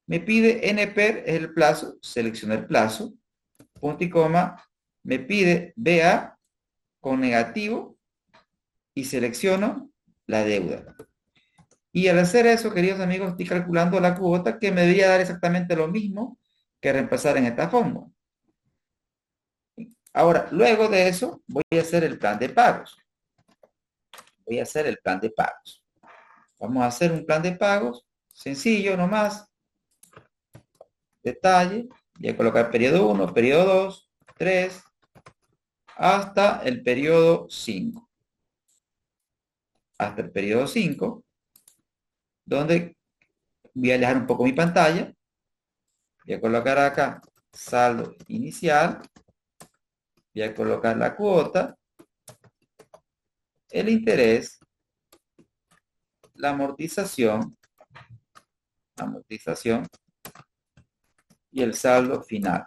me pide NPER, es el plazo, selecciono el plazo. Punto y coma, me pide BA con negativo y selecciono la deuda. Y al hacer eso, queridos amigos, estoy calculando la cuota que me debería dar exactamente lo mismo que reemplazar en esta fórmula. Ahora, luego de eso, voy a hacer el plan de pagos. Voy a hacer el plan de pagos. Vamos a hacer un plan de pagos sencillo nomás. Detalle. Voy a colocar periodo 1, periodo 2, 3, hasta el periodo 5. Hasta el periodo 5, donde voy a alejar un poco mi pantalla. Voy a colocar acá saldo inicial. Voy a colocar la cuota, el interés, la amortización y el saldo final.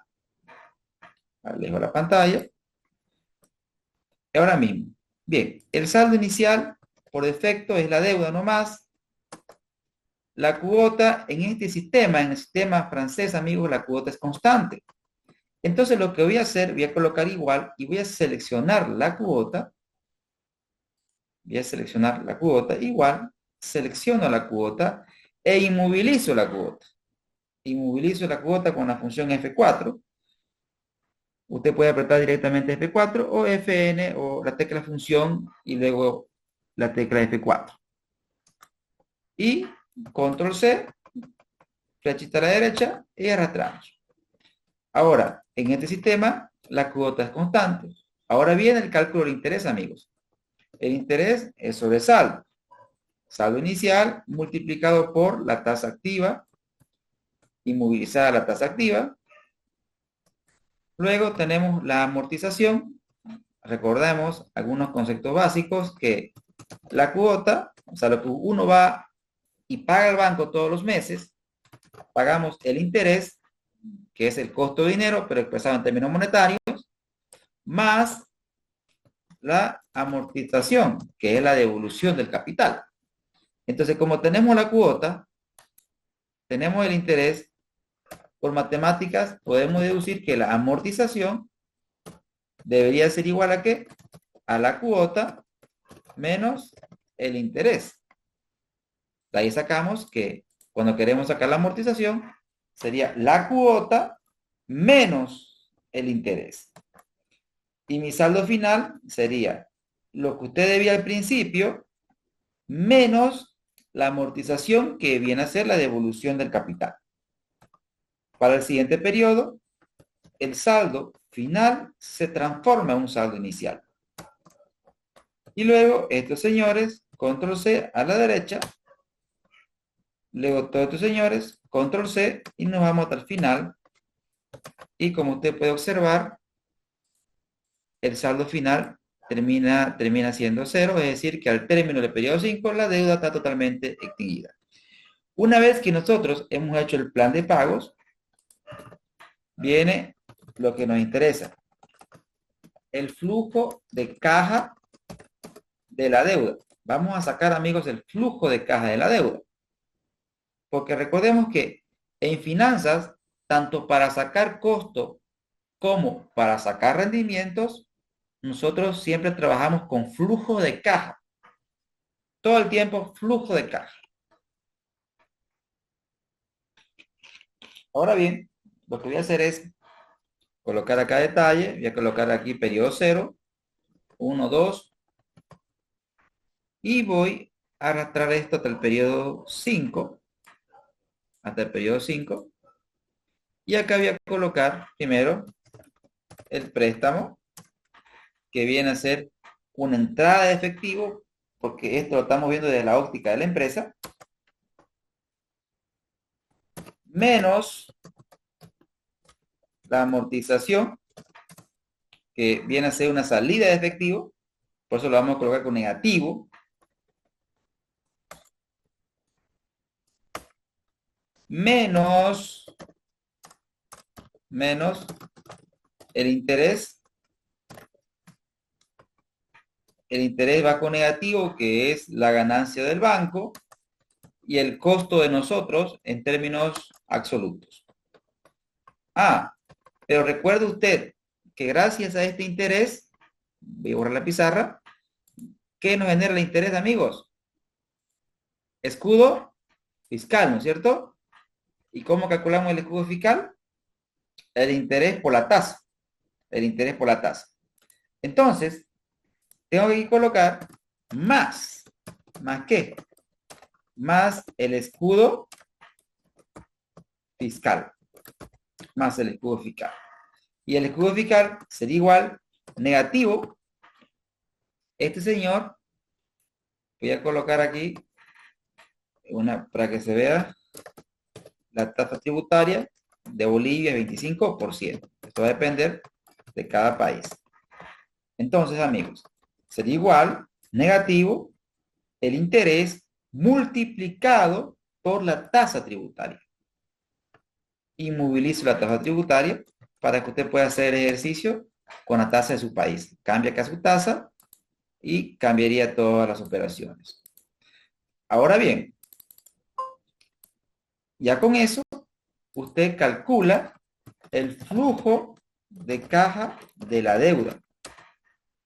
Alejo la pantalla. Y ahora mismo. Bien, el saldo inicial por defecto es la deuda nomás. La cuota en este sistema, en el sistema francés, amigos, la cuota es constante. Entonces lo que voy a hacer, voy a colocar igual y voy a seleccionar la cuota Voy a seleccionar la cuota. Igual, selecciono la cuota e inmovilizo la cuota. Inmovilizo la cuota con la función F4. Usted puede apretar directamente F4 o Fn o la tecla función y luego la tecla F4. Y control C, flechita a la derecha y arrastramos. Ahora, en este sistema, la cuota es constante. Ahora viene el cálculo del interés, amigos. El interés es sobre saldo. Saldo inicial multiplicado por la tasa activa, inmovilizada la tasa activa. Luego tenemos la amortización. Recordemos algunos conceptos básicos que la cuota, o sea, lo que uno va y paga al banco todos los meses, pagamos el interés, que es el costo de dinero, pero expresado en términos monetarios, más la amortización, que es la devolución del capital. Entonces, como tenemos la cuota, tenemos el interés, por matemáticas podemos deducir que la amortización debería ser igual a ¿qué? A la cuota menos el interés. De ahí sacamos que cuando queremos sacar la amortización, sería la cuota menos el interés. Y mi saldo final sería lo que usted debía al principio menos la amortización, que viene a ser la devolución del capital. Para el siguiente periodo, el saldo final se transforma en un saldo inicial. Y luego estos señores, control C a la derecha, luego todos estos señores, control C, y nos vamos hasta el final. Y como usted puede observar, el saldo final termina siendo 0, es decir, que al término del periodo 5 la deuda está totalmente extinguida. Una vez que nosotros hemos hecho el plan de pagos, viene lo que nos interesa: el flujo de caja de la deuda. Vamos a sacar, amigos, el flujo de caja de la deuda. Porque recordemos que en finanzas, tanto para sacar costo como para sacar rendimientos, nosotros siempre trabajamos con flujo de caja. Todo el tiempo, flujo de caja. Ahora bien, lo que voy a hacer es colocar acá detalle. Voy a colocar aquí periodo 0, 1, 2. Y voy a arrastrar esto hasta el periodo 5. Hasta el periodo 5. Y acá voy a colocar primero el préstamo, que viene a ser una entrada de efectivo, porque esto lo estamos viendo desde la óptica de la empresa, menos la amortización, que viene a ser una salida de efectivo, por eso lo vamos a colocar con negativo, menos el interés. El interés va con negativo, que es la ganancia del banco, y el costo de nosotros en términos absolutos. Pero recuerde usted que gracias a este interés, voy a borrar la pizarra, ¿qué nos genera el interés, amigos? Escudo fiscal, ¿no es cierto? ¿Y cómo calculamos el escudo fiscal? El interés por la tasa. El interés por la tasa. Entonces, tengo que colocar más. ¿Más qué? Más el escudo fiscal. Más el escudo fiscal. Y el escudo fiscal sería igual negativo. Este señor, voy a colocar aquí una para que se vea la tasa tributaria de Bolivia es 25%. Esto va a depender de cada país. Entonces, amigos, sería igual negativo el interés multiplicado por la tasa tributaria. Inmovilizo la tasa tributaria para que usted pueda hacer el ejercicio con la tasa de su país. Cambia acá su tasa y cambiaría todas las operaciones. Ahora bien, ya con eso, usted calcula el flujo de caja de la deuda.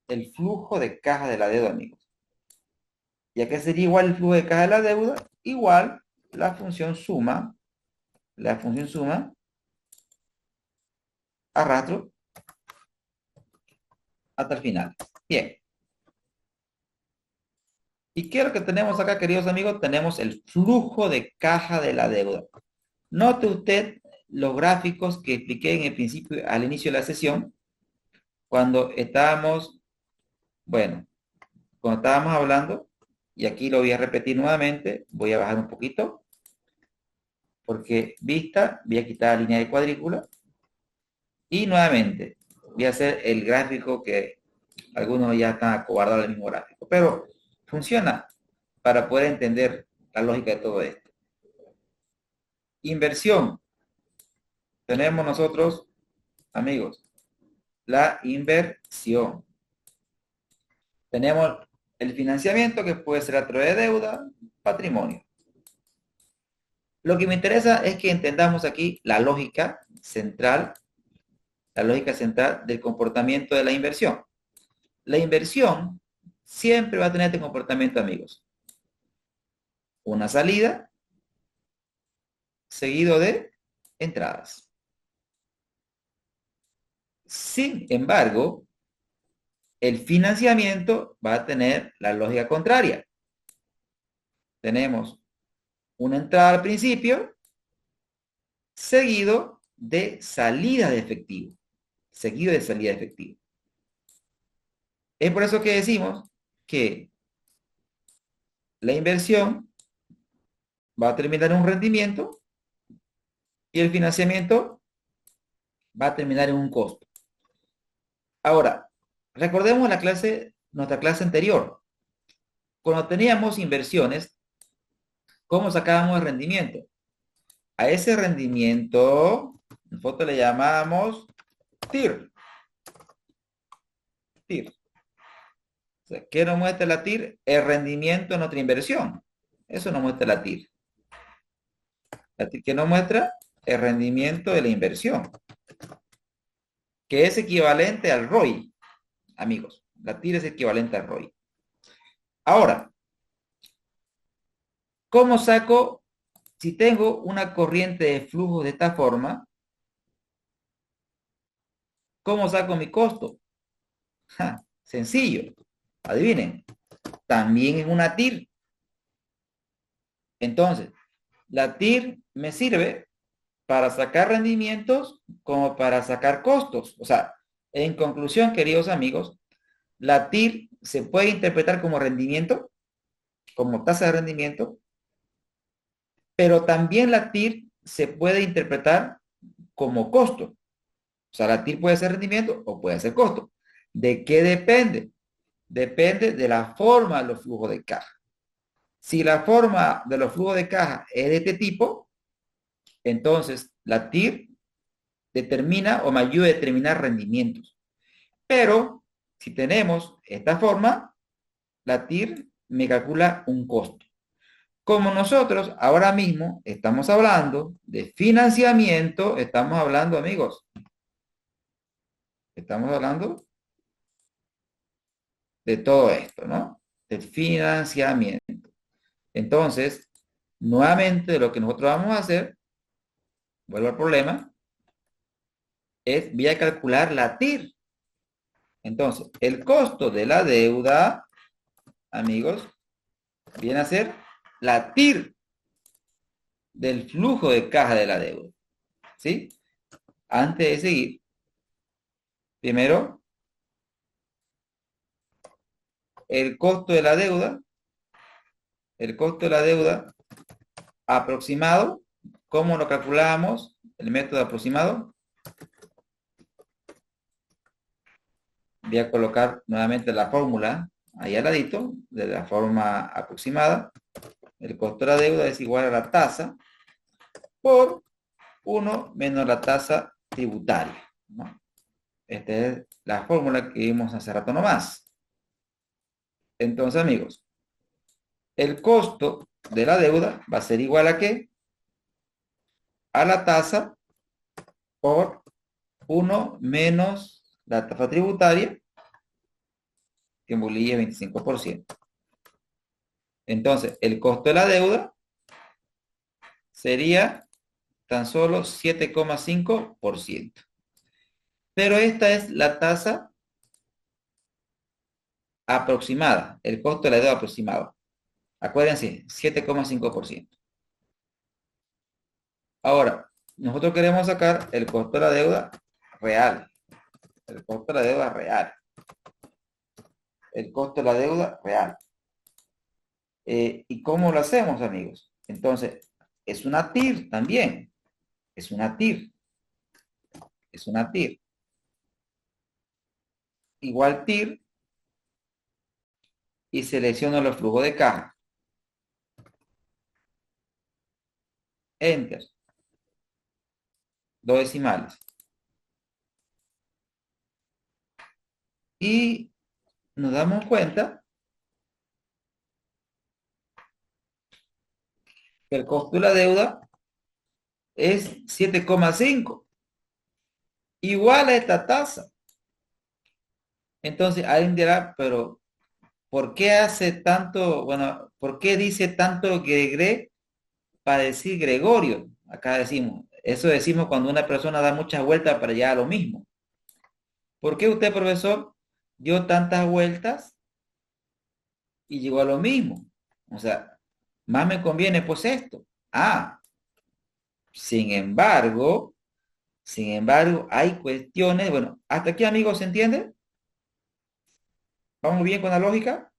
El flujo de caja de la deuda, amigos. ¿Ya que sería igual el flujo de caja de la deuda? Igual la función suma, arrastro hasta el final. Bien. ¿Y qué es lo que tenemos acá, queridos amigos? Tenemos el flujo de caja de la deuda. Note usted los gráficos que expliqué en el principio, al inicio de la sesión, cuando estábamos, bueno, cuando estábamos hablando, y aquí lo voy a repetir nuevamente, voy a bajar un poquito, porque vista, voy a quitar la línea de cuadrícula, y nuevamente voy a hacer el gráfico que algunos ya están acobardados del mismo gráfico, pero funciona para poder entender la lógica de todo esto. Inversión. Tenemos nosotros, amigos, la inversión. Tenemos el financiamiento, que puede ser a través de deuda, patrimonio. Lo que me interesa es que entendamos aquí la lógica central del comportamiento de la inversión. La inversión siempre va a tener este comportamiento, amigos. Una salida seguido de entradas. Sin embargo, el financiamiento va a tener la lógica contraria. Tenemos una entrada al principio, seguido de salida de efectivo. Seguido de salida de efectivo. Es por eso que decimos que la inversión va a terminar en un rendimiento y el financiamiento va a terminar en un costo. Ahora, recordemos nuestra clase anterior. Cuando teníamos inversiones, ¿cómo sacábamos el rendimiento? A ese rendimiento, en foto le llamamos TIR. TIR. O sea, ¿qué nos muestra la TIR? El rendimiento de nuestra inversión. Eso nos muestra la TIR. La TIR que nos muestra el rendimiento de la inversión, que es equivalente al ROI, amigos. La TIR es equivalente al ROI. Ahora, ¿cómo saco? Si tengo una corriente de flujo de esta forma, ¿cómo saco mi costo? Sencillo. Adivinen. También es una TIR. Entonces, la TIR me sirve para sacar rendimientos como para sacar costos. O sea, en conclusión, queridos amigos, la TIR se puede interpretar como rendimiento, como tasa de rendimiento, pero también la TIR se puede interpretar como costo. O sea, la TIR puede ser rendimiento o puede ser costo. ¿De qué depende? Depende de la forma de los flujos de caja. Si la forma de los flujos de caja es de este tipo, entonces la TIR determina o me ayuda a determinar rendimientos. Pero si tenemos esta forma, la TIR me calcula un costo. Como nosotros ahora mismo estamos hablando de financiamiento, estamos hablando, amigos, estamos hablando de todo esto, ¿no? De financiamiento. Entonces, nuevamente lo que nosotros vamos a hacer, vuelvo al problema, es voy a calcular la TIR. Entonces, el costo de la deuda, amigos, viene a ser la TIR del flujo de caja de la deuda. ¿Sí? Antes de seguir, primero, el costo de la deuda, el costo de la deuda aproximado, ¿cómo lo calculamos? El método aproximado. Voy a colocar nuevamente la fórmula ahí al ladito, de la forma aproximada. El costo de la deuda es igual a la tasa por 1 menos la tasa tributaria, ¿no? Esta es la fórmula que vimos hace rato nomás. Entonces, amigos, el costo de la deuda va a ser igual a ¿qué? A la tasa por 1 menos la tasa tributaria, que en bolilla es 25%. Entonces, el costo de la deuda sería tan solo 7,5%. Pero esta es la tasa aproximada, el costo de la deuda aproximado. Acuérdense, 7,5%. Ahora, nosotros queremos sacar el costo de la deuda real. El costo de la deuda real. El costo de la deuda real. ¿Y cómo lo hacemos, amigos? Entonces, es una TIR también. Es una TIR. Es una TIR. Igual TIR y selecciono los flujos de caja. Enter. Dos decimales. Y nos damos cuenta que el costo de la deuda es 7,5. Igual a esta tasa. Entonces, alguien dirá, pero ¿por qué hace tanto, bueno, por qué dice tanto Gregre para decir Gregorio? Acá decimos, eso decimos cuando una persona da muchas vueltas para llegar a lo mismo. ¿Por qué usted, profesor, dio tantas vueltas y llegó a lo mismo? O sea, más me conviene pues esto. Ah, sin embargo, hay cuestiones, bueno, hasta aquí, amigos, ¿se entiende? ¿Vamos bien con la lógica?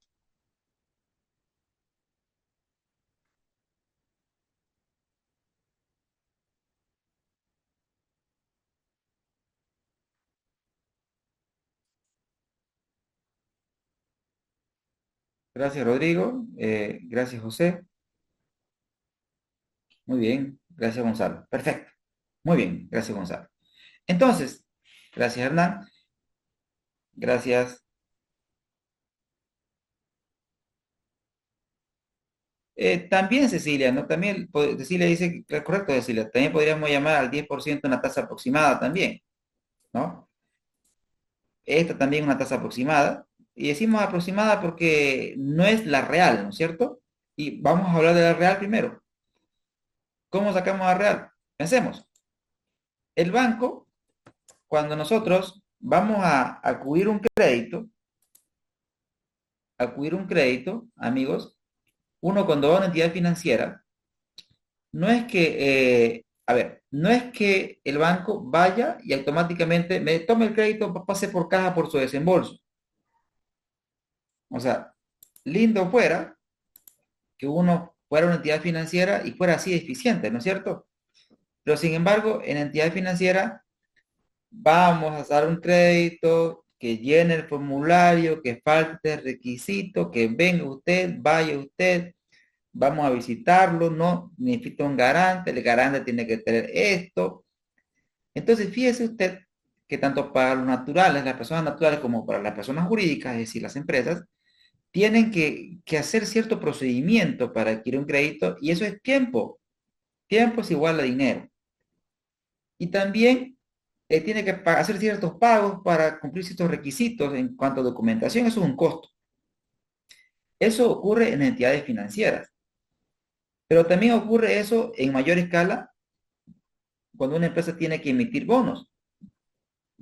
Gracias, Rodrigo. Gracias, José. Muy bien. Gracias, Gonzalo. Perfecto. Muy bien. Gracias, Gonzalo. Entonces, gracias, Hernán. Gracias. También Cecilia, ¿no? También Cecilia dice, que correcto, Cecilia, también podríamos llamar al 10% una tasa aproximada también, ¿no? Esta también es una tasa aproximada. Y decimos aproximada porque no es la real, ¿no es cierto? Y vamos a hablar de la real primero. ¿Cómo sacamos la real? Pensemos. El banco, cuando nosotros vamos a acudir un crédito, amigos, uno cuando va a una entidad financiera, no es que, a ver, no es que el banco vaya y automáticamente me tome el crédito, pase por caja por su desembolso. O sea, lindo fuera que uno fuera una entidad financiera y fuera así eficiente, ¿no es cierto? Pero sin embargo, en entidad financiera vamos a dar un crédito, que llene el formulario, que falte el requisito, que venga usted, vaya usted, vamos a visitarlo, no necesita un garante, el garante tiene que tener esto. Entonces, fíjese usted que tanto para los naturales, las personas naturales, como para las personas jurídicas, es decir, las empresas, tienen que hacer cierto procedimiento para adquirir un crédito y eso es tiempo. Tiempo es igual a dinero. Y también tiene que hacer ciertos pagos para cumplir ciertos requisitos en cuanto a documentación, eso es un costo. Eso ocurre en entidades financieras, pero también ocurre eso en mayor escala cuando una empresa tiene que emitir bonos.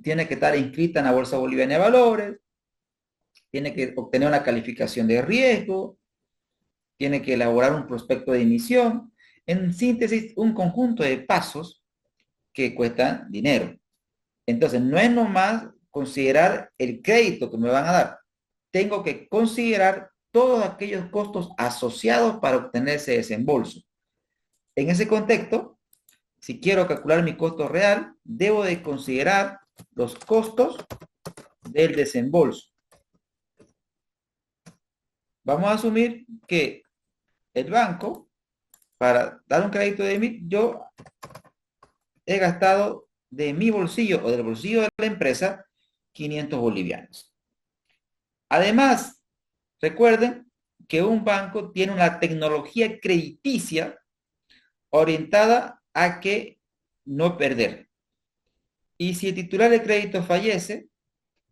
Tiene que estar inscrita en la Bolsa Boliviana de Valores, tiene que obtener una calificación de riesgo, tiene que elaborar un prospecto de emisión. En síntesis, un conjunto de pasos que cuestan dinero. Entonces, no es nomás considerar el crédito que me van a dar. Tengo que considerar todos aquellos costos asociados para obtener ese desembolso. En ese contexto, si quiero calcular mi costo real, debo de considerar los costos del desembolso. Vamos a asumir que el banco, para dar un crédito de mí, yo he gastado de mi bolsillo o del bolsillo de la empresa 500 bolivianos. Además, recuerden que un banco tiene una tecnología crediticia orientada a que no perder. Y si el titular de crédito fallece,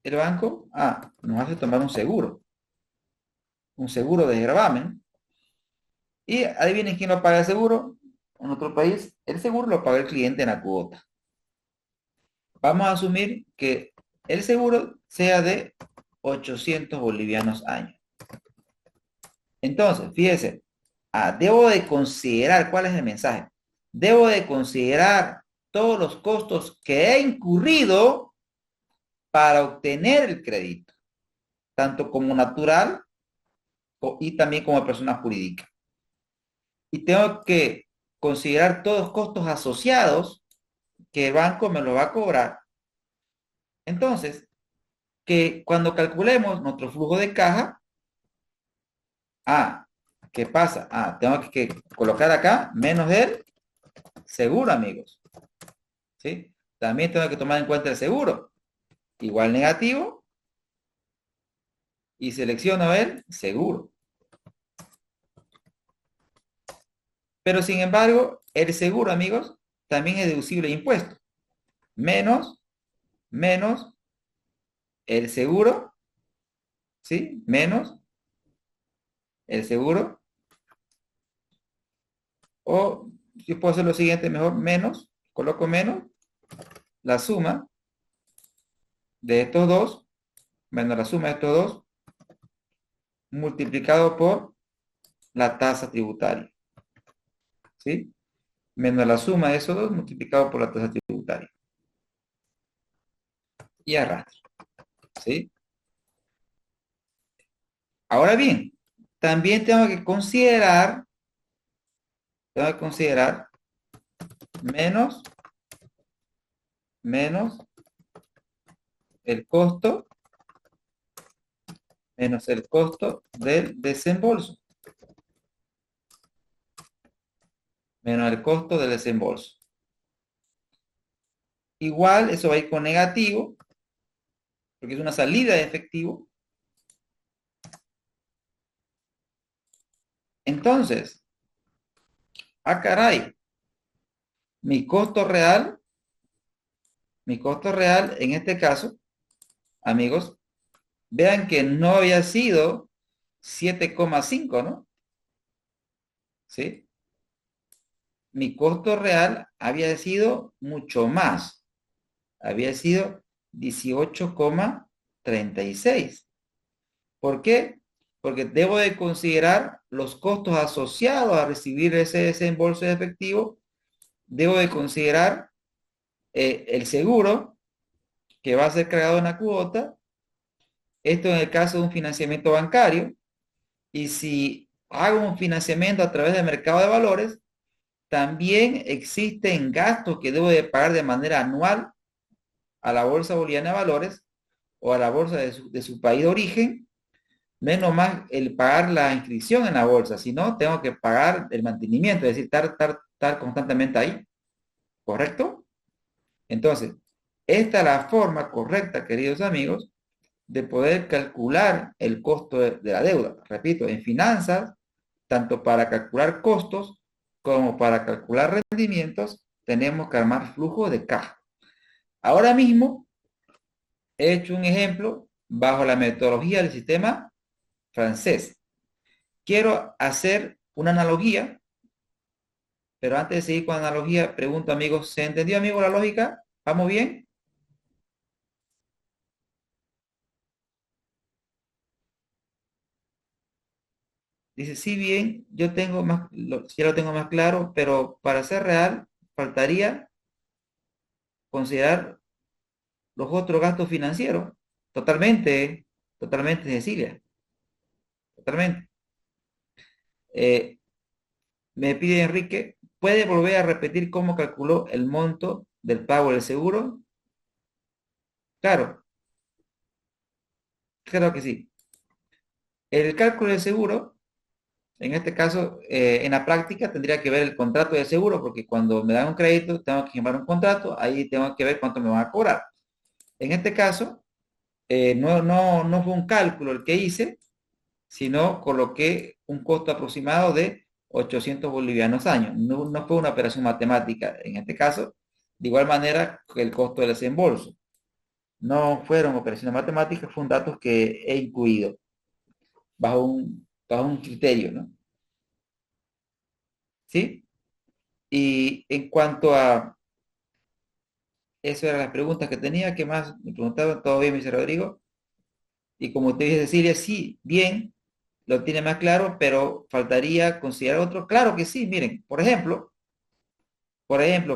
el banco nos hace tomar un seguro de gravamen. Y adivinen quién lo paga el seguro. En otro país, el seguro lo paga el cliente en la cuota. Vamos a asumir que el seguro sea de 800 bolivianos año. Entonces, fíjese, debo de considerar, ¿cuál es el mensaje? Debo de considerar todos los costos que he incurrido para obtener el crédito, tanto como natural y también como persona jurídica. Y tengo que considerar todos los costos asociados que el banco me lo va a cobrar. Entonces, que cuando calculemos nuestro flujo de caja, ¿qué pasa? Tengo que colocar acá menos del seguro, amigos. ¿Sí? También tengo que tomar en cuenta el seguro. Igual negativo y selecciono el seguro. Pero sin embargo, el seguro, amigos, también es deducible de impuesto. Menos el seguro, ¿sí? Menos el seguro. O yo puedo hacer lo siguiente mejor, menos, coloco menos la suma de estos dos, menos la suma de estos dos, multiplicado por la tasa tributaria, ¿sí? Menos la suma de esos dos, multiplicado por la tasa tributaria. Y arrastro, ¿sí? Ahora bien, también tengo que considerar menos, menos el costo, menos el costo del desembolso, menos el costo del desembolso. Igual, eso va a ir con negativo, porque es una salida de efectivo. Entonces, caray, mi costo real, en este caso, amigos, vean que no había sido 7,5, ¿no? ¿Sí? Mi costo real había sido mucho más. Había sido 18,36. ¿Por qué? Porque debo de considerar los costos asociados a recibir ese desembolso de efectivo. Debo de considerar el seguro que va a ser cargado en la cuota. Esto en el caso de un financiamiento bancario. Y si hago un financiamiento a través del mercado de valores, también existen gastos que debo de pagar de manera anual a la Bolsa Boliviana de Valores o a la bolsa de su país de origen, menos más el pagar la inscripción en la bolsa, si no, tengo que pagar el mantenimiento, es decir, estar constantemente ahí, ¿correcto? Entonces, esta es la forma correcta, queridos amigos, de poder calcular el costo de la deuda. Repito, en finanzas, tanto para calcular costos como para calcular rendimientos, tenemos que armar flujo de caja. Ahora mismo he hecho un ejemplo bajo la metodología del sistema francés. Quiero hacer una analogía, pero antes de seguir con la analogía, pregunto amigos, ¿se entendió amigo la lógica? ¿Vamos bien? Dice, sí, bien, yo tengo más, ya lo tengo más claro, pero para ser real, faltaría considerar los otros gastos financieros. Totalmente, totalmente, Cecilia, totalmente. Eh, Me pide Enrique, ¿puede volver a repetir cómo calculó el monto del pago del seguro? Claro, claro que sí. El cálculo del seguro, en este caso, en la práctica tendría que ver el contrato de seguro, porque cuando me dan un crédito, tengo que firmar un contrato, ahí tengo que ver cuánto me van a cobrar. En este caso, no fue un cálculo el que hice, sino coloqué un costo aproximado de 800 bolivianos años. No fue una operación matemática en este caso, de igual manera que el costo del desembolso. No fueron operaciones matemáticas, fueron datos que he incluido bajo un criterio, ¿no? ¿sí? Y en cuanto a, eso eran las preguntas que tenía, ¿qué más me preguntaban? ¿Todo bien, me dice Rodrigo? Y como te dice Cecilia, sí, bien, lo tiene más claro, pero faltaría considerar otro. Claro que sí, miren, por ejemplo,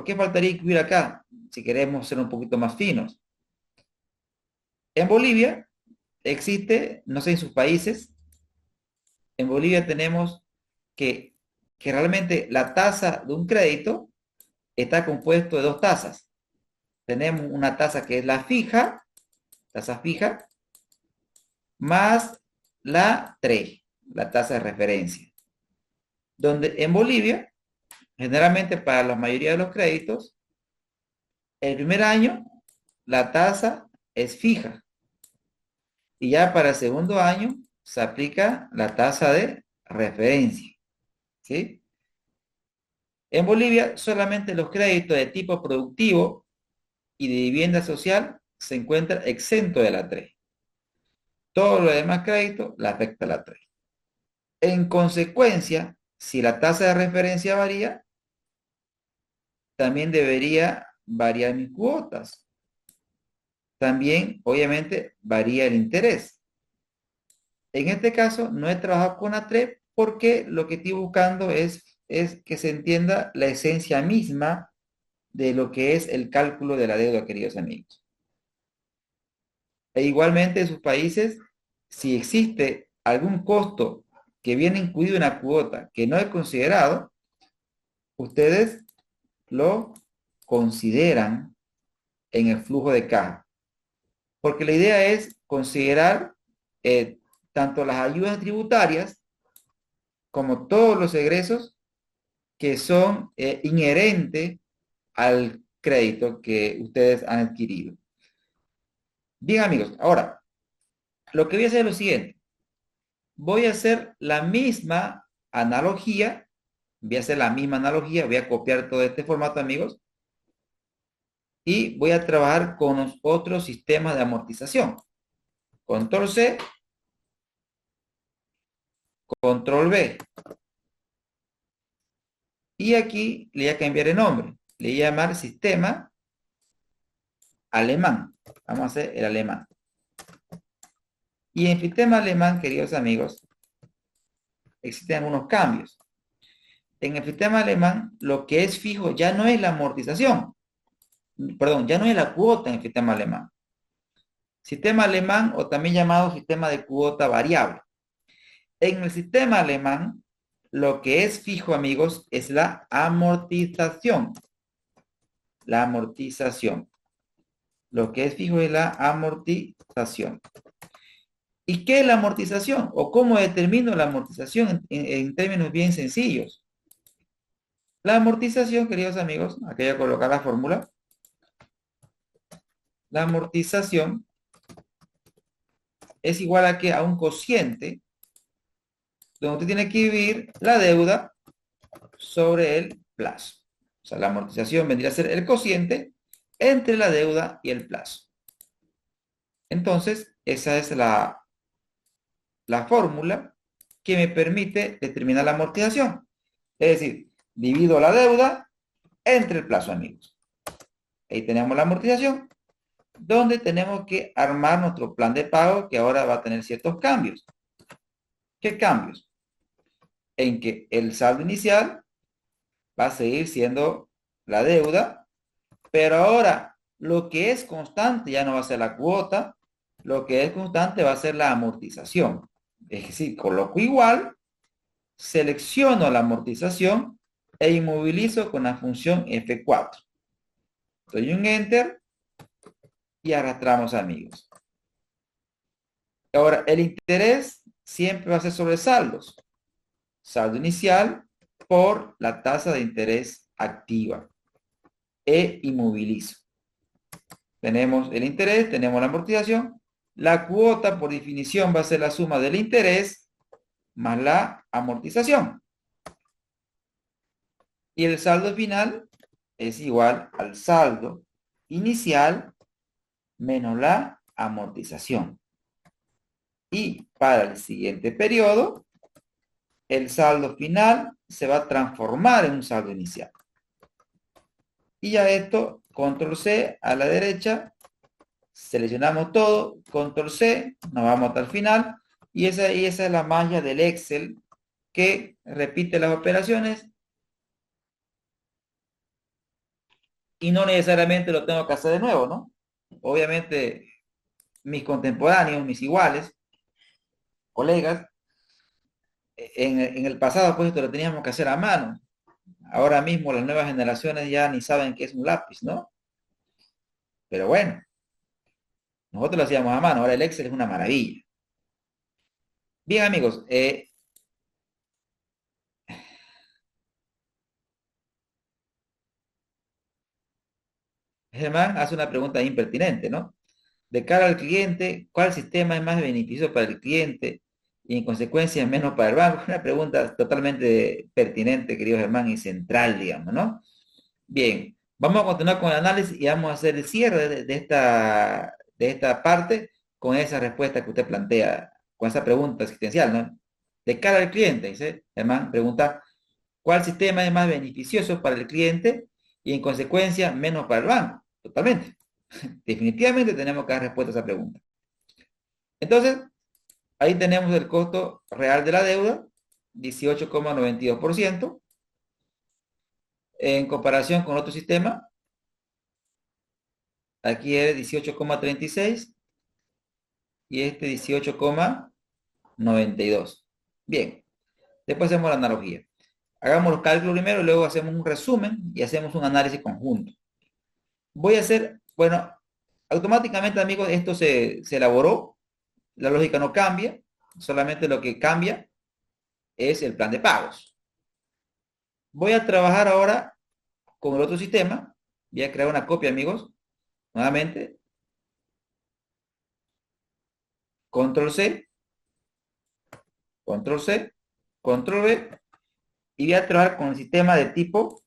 ¿qué faltaría incluir acá? Si queremos ser un poquito más finos. En Bolivia existe, no sé en sus países, en Bolivia tenemos que, que realmente la tasa de un crédito está compuesto de dos tasas. Tenemos una tasa que es la fija, tasa fija, más la TRE, la tasa de referencia. Donde en Bolivia, generalmente para la mayoría de los créditos, el primer año la tasa es fija y ya para el segundo año se aplica la tasa de referencia, ¿sí? En Bolivia solamente los créditos de tipo productivo y de vivienda social se encuentran exentos de la TRE. Todo lo demás crédito la afecta la TRE. En consecuencia, si la tasa de referencia varía, también debería variar mis cuotas. También, obviamente, varía el interés. En este caso, no he trabajado con la TRE porque lo que estoy buscando es que se entienda la esencia misma de lo que es el cálculo de la deuda, queridos amigos. E igualmente en sus países, si existe algún costo que viene incluido en la cuota que no he considerado, ustedes lo consideran en el flujo de caja. Porque la idea es considerar eh, tanto las ayudas tributarias como todos los egresos que son inherentes al crédito que ustedes han adquirido. Bien, amigos, ahora lo que voy a hacer es lo siguiente. Voy a hacer la misma analogía, voy a copiar todo este formato, amigos, y voy a trabajar con los otros sistemas de amortización. Control C, Control V. Y aquí le voy a cambiar el nombre. Le voy a llamar sistema alemán. Vamos a hacer el alemán. Y en sistema alemán, queridos amigos, existen algunos cambios. En el sistema alemán, lo que es fijo ya no es la amortización. Perdón, ya no es la cuota en el sistema alemán. Sistema alemán o también llamado sistema de cuota variable. En el sistema alemán, lo que es fijo, amigos, es la amortización. La amortización. Lo que es fijo es la amortización. ¿Y qué es la amortización? ¿O cómo determino la amortización en términos bien sencillos? La amortización, queridos amigos, aquí voy a colocar la fórmula. La amortización es igual a que a un cociente donde usted tiene que dividir la deuda sobre el plazo. O sea, la amortización vendría a ser el cociente entre la deuda y el plazo. Entonces, esa es la fórmula que me permite determinar la amortización. Es decir, divido la deuda entre el plazo, amigos. Ahí tenemos la amortización, donde tenemos que armar nuestro plan de pago que ahora va a tener ciertos cambios. ¿Qué cambios? En que el saldo inicial va a seguir siendo la deuda, pero ahora lo que es constante ya no va a ser la cuota, lo que es constante va a ser la amortización. Es decir, coloco igual, selecciono la amortización e inmovilizo con la función F4. Doy un Enter y arrastramos, amigos. Ahora, el interés siempre va a ser sobre saldos. Saldo inicial por la tasa de interés activa. E inmovilizo. Tenemos el interés, tenemos la amortización. La cuota, por definición, va a ser la suma del interés más la amortización. Y el saldo final es igual al saldo inicial menos la amortización. Y para el siguiente periodo, el saldo final se va a transformar en un saldo inicial. Y ya esto, control C a la derecha, seleccionamos todo, control C, nos vamos hasta el final, y esa es la magia del Excel que repite las operaciones y no necesariamente lo tengo que hacer de nuevo, ¿no? Obviamente, mis contemporáneos, mis iguales, colegas, en el pasado, pues esto lo teníamos que hacer a mano. Ahora mismo las nuevas generaciones ya ni saben qué es un lápiz, ¿no? Pero bueno, nosotros lo hacíamos a mano, ahora el Excel es una maravilla. Bien, amigos, Germán hace una pregunta impertinente, ¿no? De cara al cliente, ¿cuál sistema es más beneficioso para el cliente y en consecuencia menos para el banco? Una pregunta totalmente pertinente, querido Germán, y central, digamos, ¿no? Bien, vamos a continuar con el análisis y vamos a hacer el cierre de esta parte con esa respuesta que usted plantea, con esa pregunta existencial, ¿no? De cara al cliente, dice Germán, pregunta, ¿cuál sistema es más beneficioso para el cliente y en consecuencia menos para el banco? Totalmente. Definitivamente tenemos que dar respuesta a esa pregunta. Entonces, ahí tenemos el costo real de la deuda, 18,92%, en comparación con otro sistema, aquí es 18,36 y este 18,92. Bien, después hacemos la analogía. Hagamos los cálculos primero y luego hacemos un resumen y hacemos un análisis conjunto. Voy a hacer, bueno, automáticamente, amigos, esto se elaboró, la lógica no cambia, solamente lo que cambia es el plan de pagos. Voy a trabajar ahora con el otro sistema. Voy a crear una copia, amigos. Nuevamente, control C, control C, control V, y voy a trabajar con el sistema de tipo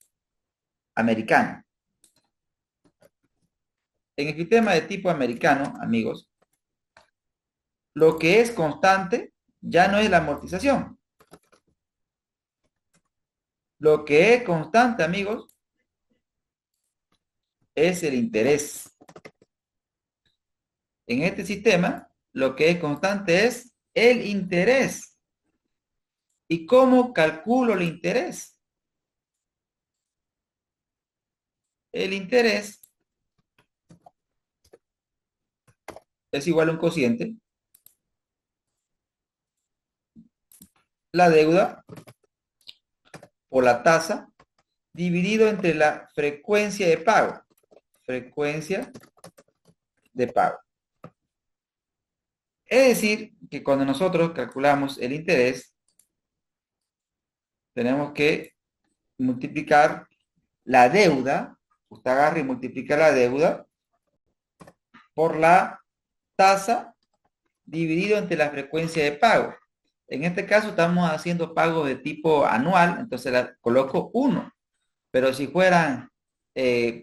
americano. En el sistema de tipo americano, amigos, lo que es constante ya no es la amortización. Lo que es constante, amigos, es el interés. En este sistema, lo que es constante es el interés. ¿Y cómo calculo el interés? El interés es igual a un cociente, la deuda por la tasa dividido entre la frecuencia de pago. Frecuencia de pago. Es decir, que cuando nosotros calculamos el interés, tenemos que multiplicar la deuda, usted agarra y multiplica la deuda por la tasa dividido entre la frecuencia de pago. En este caso estamos haciendo pagos de tipo anual, entonces la coloco 1. Pero si fueran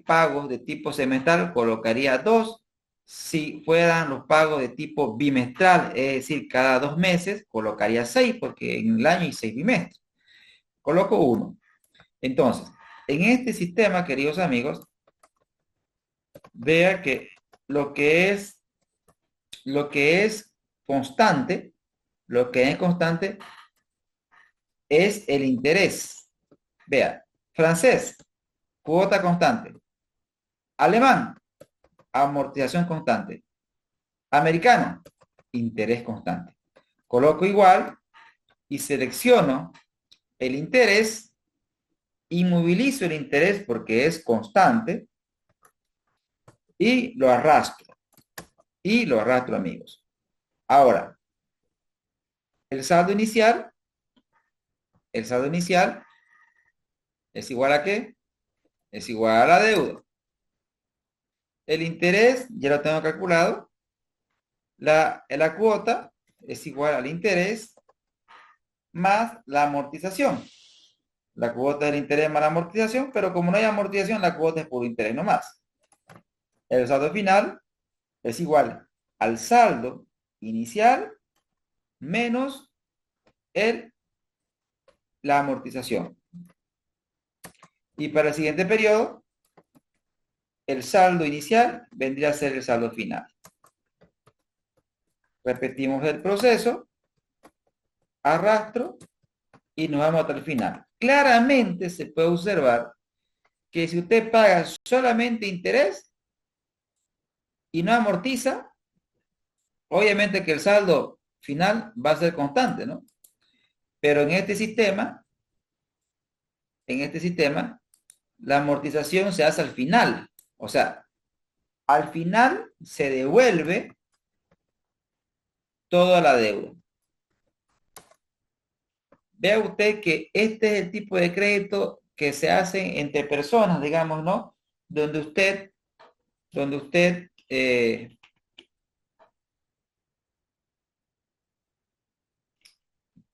pagos de tipo semestral, colocaría 2. Si fueran los pagos de tipo bimestral, es decir, cada 2 meses, colocaría 6, porque en el año hay 6 bimestres. Coloco 1. Entonces, en este sistema, queridos amigos, vea que lo que es, lo que es constante, lo que es constante es el interés. Vea, francés, cuota constante. Alemán, amortización constante. Americano, interés constante. Coloco igual y selecciono el interés, inmovilizo el interés porque es constante y lo arrastro. Y lo arrastro, amigos. Ahora, el saldo inicial, el saldo inicial es igual a ¿qué? Es igual a la deuda. El interés ya lo tengo calculado. La cuota es igual al interés más la amortización. La cuota del interés más la amortización, pero como no hay amortización, la cuota es por interés nomás. El saldo final es igual al saldo inicial menos el la amortización. Y para el siguiente periodo, el saldo inicial vendría a ser el saldo final. Repetimos el proceso, arrastro y nos vamos hasta el final. Claramente se puede observar que si usted paga solamente interés y no amortiza, obviamente que el saldo final va a ser constante, ¿no? Pero en este sistema, la amortización se hace al final. O sea, al final se devuelve toda la deuda. Vea usted que este es el tipo de crédito que se hace entre personas, digamos, ¿no? Donde usted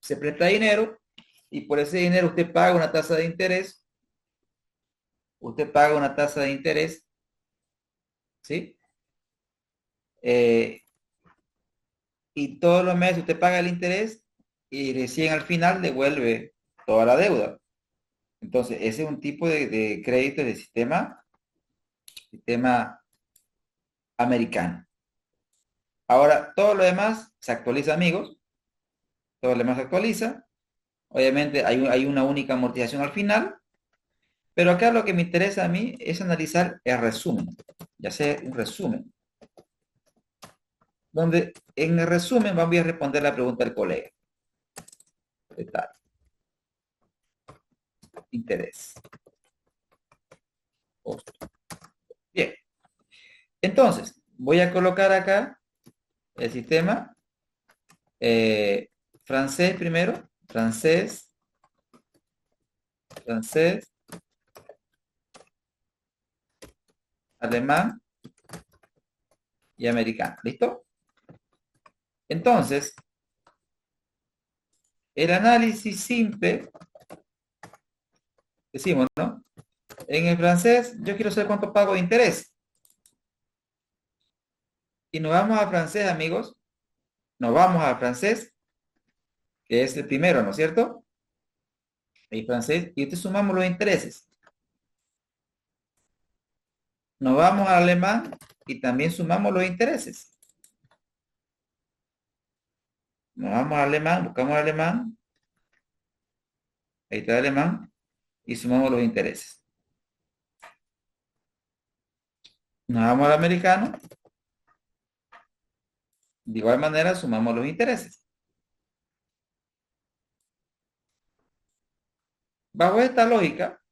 se presta dinero y por ese dinero usted paga una tasa de interés, ¿sí? Eh, y todos los meses usted paga el interés y recién al final devuelve toda la deuda. Entonces, ese es un tipo de crédito de sistema americano. Ahora, todo lo demás se actualiza, amigos. Todo lo demás se actualiza. Obviamente hay una única amortización al final. Pero acá lo que me interesa a mí es analizar el resumen. Ya sea un resumen. Donde en el resumen voy a responder la pregunta del colega. Detalle. Interés. Costo. Bien. Entonces, voy a colocar acá el sistema francés primero. Francés, alemán y americano. ¿Listo? Entonces, el análisis simple, decimos, ¿no? En el francés, yo quiero saber cuánto pago de interés. Y nos vamos a francés, amigos. Nos vamos a francés, que es el primero, ¿no es cierto? El francés, y usted sumamos los intereses. Nos vamos al alemán y también sumamos los intereses. Nos vamos al alemán, buscamos al alemán. Ahí está el alemán. Y sumamos los intereses. Nos vamos al americano. De igual manera, sumamos los intereses. Bajo esta lógica,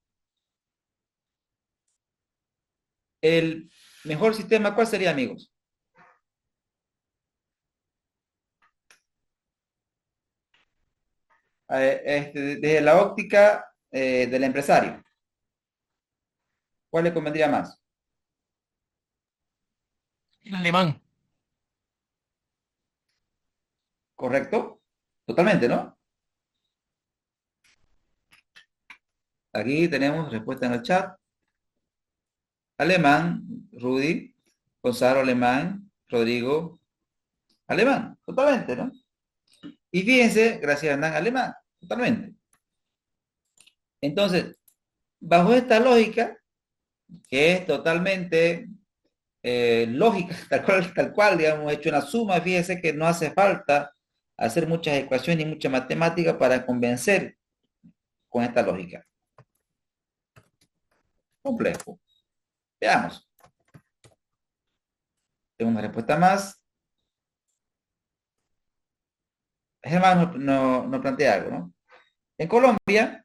el mejor sistema, ¿cuál sería, amigos? Desde la óptica del empresario, ¿cuál le convendría más? El alemán. ¿Correcto? Totalmente, ¿no? Aquí tenemos respuesta en el chat. Alemán, Rudy, Gonzalo, alemán, Rodrigo, alemán, totalmente, ¿no? Y fíjense, gracias a Hernán, alemán, totalmente. Entonces, bajo esta lógica, que es totalmente lógica, tal cual, digamos, hecho una suma, fíjense que no hace falta hacer muchas ecuaciones y mucha matemática para convencer con esta lógica. Complejo. Veamos. Tengo una respuesta más. Germán nos plantea algo, ¿no? En Colombia,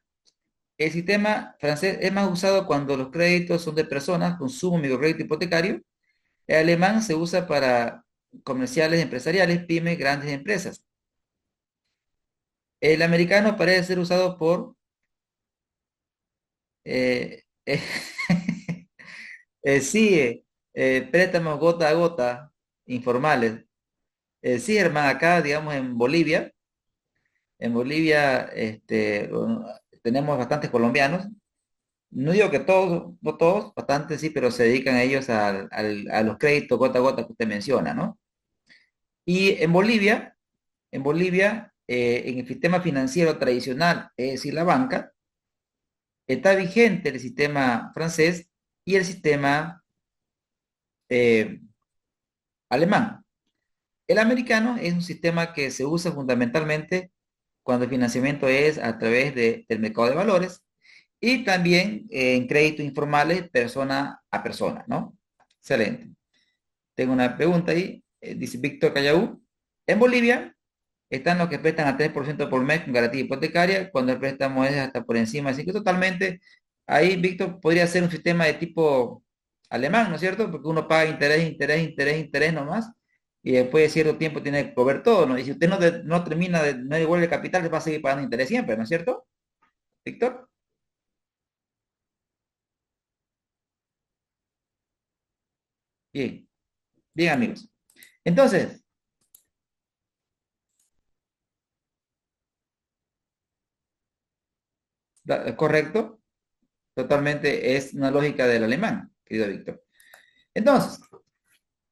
el sistema francés es más usado cuando los créditos son de personas, consumo, microcrédito hipotecario. El alemán se usa para comerciales, empresariales, pymes, grandes empresas. El americano parece ser usado por eh, sí, préstamos gota a gota informales. Sí, hermano, acá, digamos, en Bolivia, tenemos bastantes colombianos. No digo que todos, no todos, bastantes sí, pero se dedican a ellos a los créditos gota a gota que usted menciona, ¿no? Y en Bolivia, en el sistema financiero tradicional, es decir, la banca, está vigente el sistema francés y el sistema eh, alemán. El americano es un sistema que se usa fundamentalmente cuando el financiamiento es a través del mercado de valores y también en créditos informales persona a persona, ¿no? Excelente. Tengo una pregunta ahí, dice Víctor Callaú. En Bolivia están los que prestan a 3% por mes con garantía hipotecaria, cuando el préstamo es hasta por encima de 5 totalmente. Ahí, Víctor, podría ser un sistema de tipo alemán, ¿no es cierto? Porque uno paga interés, interés, interés, interés nomás, y después de cierto tiempo tiene que cobrar todo, ¿no? Y si usted no termina no devuelve el capital, le va a seguir pagando interés siempre, ¿no es cierto, Víctor? Bien, bien, amigos. Entonces, correcto, totalmente es una lógica del alemán, querido Víctor. Entonces,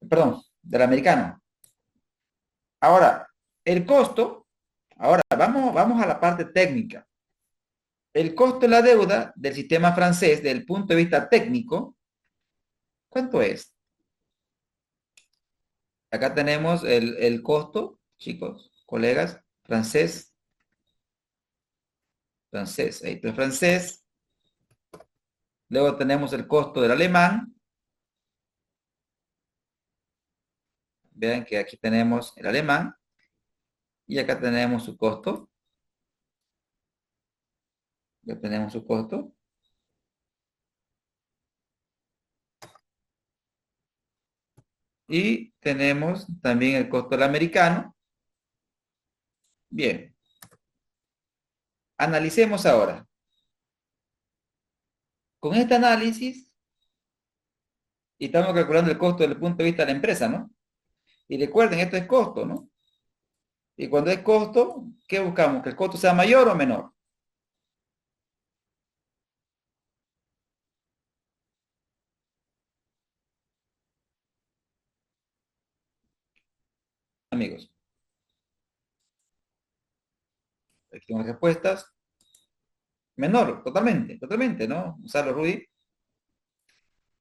perdón, del americano. Ahora, el costo, ahora vamos a la parte técnica. El costo de la deuda del sistema francés, desde el punto de vista técnico, ¿cuánto es? Acá tenemos el costo, chicos, colegas, francés, ahí está el francés. Luego tenemos el costo del alemán. Vean que aquí tenemos el alemán y acá tenemos su costo. Ya tenemos su costo. Y tenemos también el costo del americano. Bien, analicemos ahora. Con este análisis, y estamos calculando el costo desde el punto de vista de la empresa, ¿no? Y recuerden, esto es costo, ¿no? Y cuando es costo, ¿qué buscamos? ¿Que el costo sea mayor o menor? Amigos, aquí tengo las respuestas. Menor, totalmente, totalmente, ¿no? Gonzalo Rudy.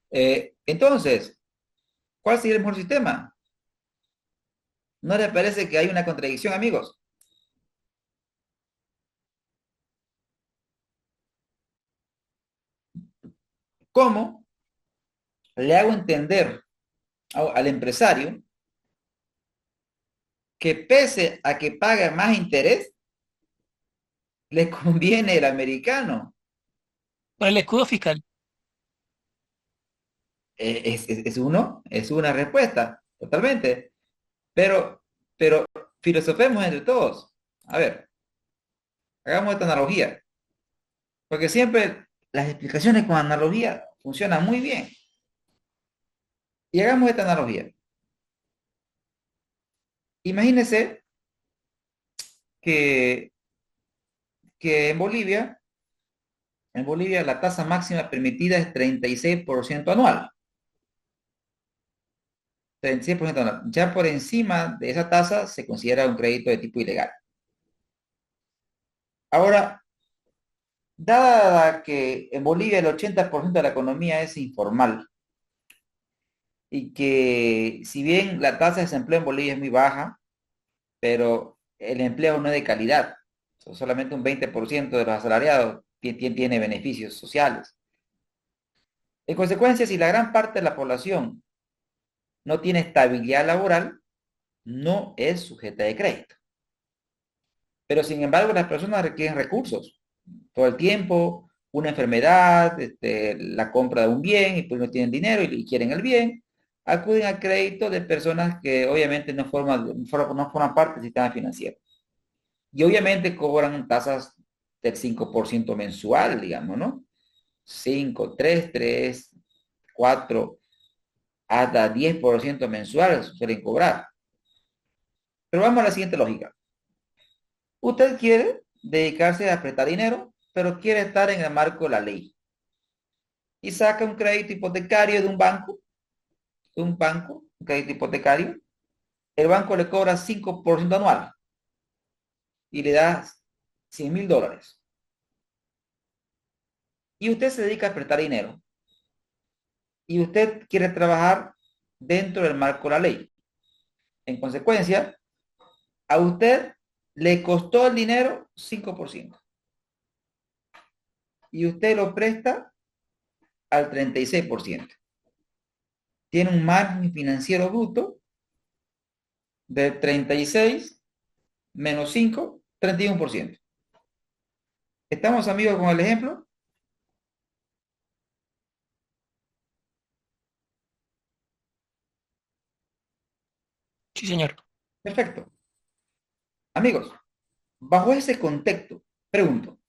Entonces, ¿cuál sería el mejor sistema? ¿No les parece que hay una contradicción, amigos? ¿Cómo le hago entender al empresario que pese a que paga más interés, le conviene el americano? Por el escudo fiscal. Es una respuesta, totalmente. Pero filosofemos entre todos. A ver, hagamos esta analogía, porque siempre las explicaciones con analogía funcionan muy bien. Y hagamos esta analogía. Imagínense que, que en Bolivia la tasa máxima permitida es 36% anual. 36% anual. Ya por encima de esa tasa se considera un crédito de tipo ilegal. Ahora, dada que en Bolivia el 80% de la economía es informal y que si bien la tasa de desempleo en Bolivia es muy baja, pero el empleo no es de calidad, solamente un 20% de los asalariados tiene beneficios sociales. En consecuencia, si la gran parte de la población no tiene estabilidad laboral, no es sujeta de crédito. Pero sin embargo, las personas requieren recursos todo el tiempo, una enfermedad, la compra de un bien y pues no tienen dinero y quieren el bien, acuden al crédito de personas que obviamente no forman parte del sistema financiero. Y obviamente cobran tasas del 5% mensual, digamos, ¿no? 5, 3, 4, hasta 10% mensual suelen cobrar. Pero vamos a la siguiente lógica. Usted quiere dedicarse a prestar dinero, pero quiere estar en el marco de la ley. Y saca un crédito hipotecario un crédito hipotecario. El banco le cobra 5% anual. y le da $100,000. Y usted se dedica a prestar dinero. Y usted quiere trabajar dentro del marco de la ley. En consecuencia, a usted le costó el dinero 5%. Y usted lo presta al 36%. Tiene un margen financiero bruto de 36 menos 5, 31%. ¿Estamos amigos con el ejemplo? Sí, señor. Perfecto. Amigos, bajo ese contexto, pregunto,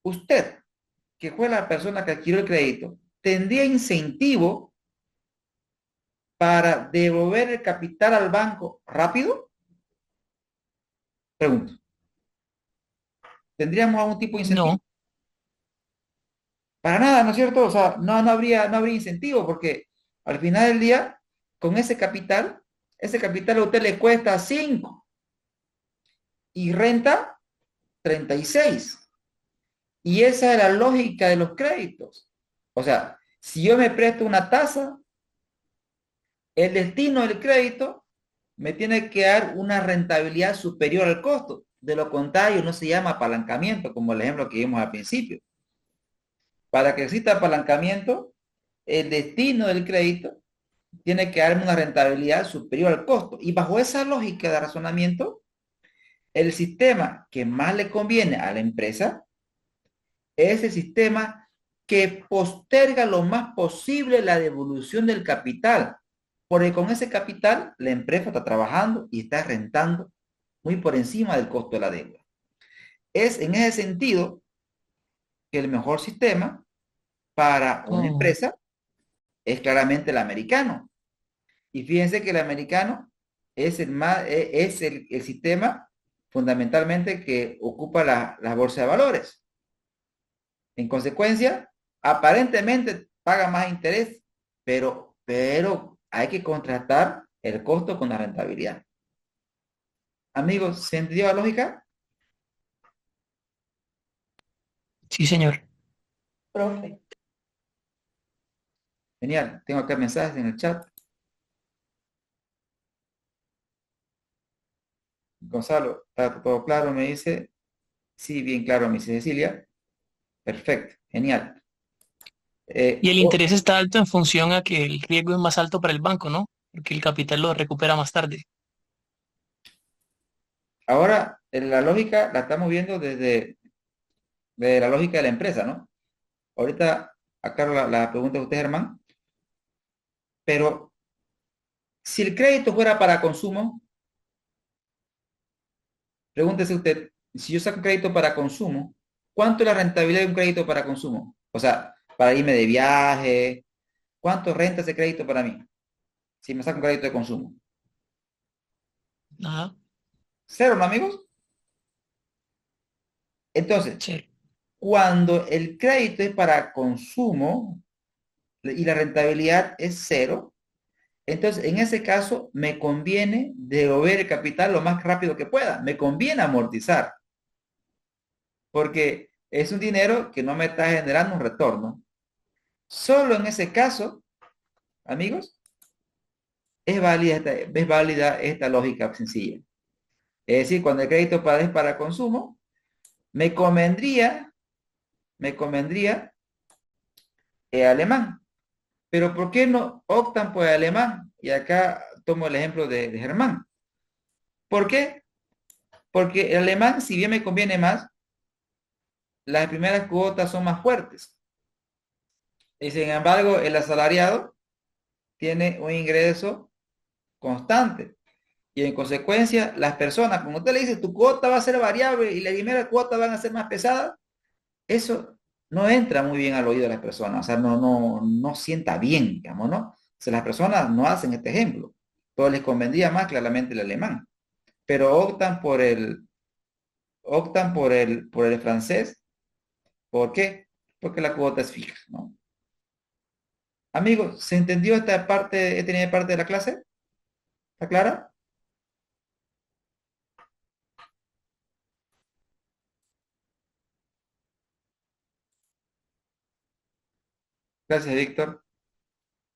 usted, que fue la persona que adquirió el crédito, ¿tendría incentivo para devolver el capital al banco rápido? Pregunto. ¿Tendríamos algún tipo de incentivo? No, Para nada, ¿no es cierto? O sea, no habría incentivo porque al final del día, con ese capital a usted le cuesta 5 y renta 36. Y esa es la lógica de los créditos. O sea, si yo me presto una tasa, el destino del crédito me tiene que dar una rentabilidad superior al costo. De lo contrario, no se llama apalancamiento, como el ejemplo que vimos al principio. Para que exista apalancamiento, el destino del crédito tiene que darme una rentabilidad superior al costo. Y bajo esa lógica de razonamiento, el sistema que más le conviene a la empresa es el sistema que posterga lo más posible la devolución del capital, porque con ese capital la empresa está trabajando y está rentando muy por encima del costo de la deuda. Es en ese sentido que el mejor sistema para una oh, empresa es claramente el americano. Y fíjense que el americano es el sistema fundamentalmente que ocupa la bolsa de valores. En consecuencia, aparentemente paga más interés, pero hay que contrastar el costo con la rentabilidad. Amigos, ¿se entendió la lógica? sí, señor. Profe. Genial. Tengo acá mensajes en el chat. Gonzalo, ¿está todo claro? Me dice. Sí, bien claro, me dice Cecilia. Perfecto. Genial. Y el Oh, interés está alto en función a que el riesgo es más alto para el banco, ¿no? Porque el capital lo recupera más tarde. ahora, la lógica la estamos viendo desde la lógica de la empresa, ¿no? Ahorita, acá la pregunta de usted, Germán, pero si el crédito fuera para consumo, pregúntese usted, si yo saco crédito para consumo, ¿cuánto es la rentabilidad de un crédito para consumo? O sea, para irme de viaje, ¿cuánto renta ese crédito para mí? Si me saco un crédito de consumo. Nada, Cero, ¿no, amigos? Entonces, cero. cuando el crédito es para consumo y la rentabilidad es cero, entonces en ese caso me conviene devolver el capital lo más rápido que pueda. Me conviene amortizar, porque es un dinero que no me está generando un retorno. Solo en ese caso, amigos, es válida esta lógica sencilla. Es decir, cuando el crédito es para consumo, me convendría, me convendría alemán. Pero ¿por qué no optan por el alemán? Y acá tomo el ejemplo de Germán. ¿Por qué? Porque el alemán, si bien me conviene más, las primeras cuotas son más fuertes. Y sin embargo, el asalariado tiene un ingreso constante. Y en consecuencia, las personas, como usted le dice, tu cuota va a ser variable y la primera cuota van a ser más pesadas, eso no entra muy bien al oído de las personas, o sea, no sienta bien, digamos, ¿no? O sea, las personas no hacen este ejemplo. Todo les convendría más claramente el alemán, pero optan por el francés. ¿Por qué? Porque la cuota es fija, ¿no? Amigos, ¿se entendió esta parte de la clase? ¿Está clara? Gracias, Víctor.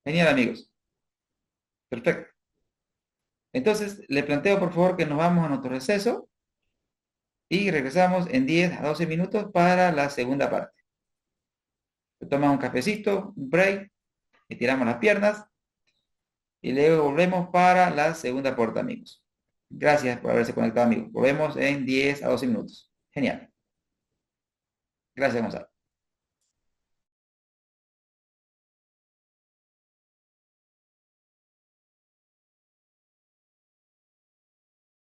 Genial, amigos. Perfecto. Entonces, le planteo, por favor, que nos vamos a nuestro receso y regresamos en 10 a 12 minutos para la segunda parte. Tomamos un cafecito, un break, estiramos las piernas y luego volvemos para la segunda parte, amigos. Gracias por haberse conectado, amigos. Volvemos en 10 a 12 minutos. Genial. Gracias, Gonzalo.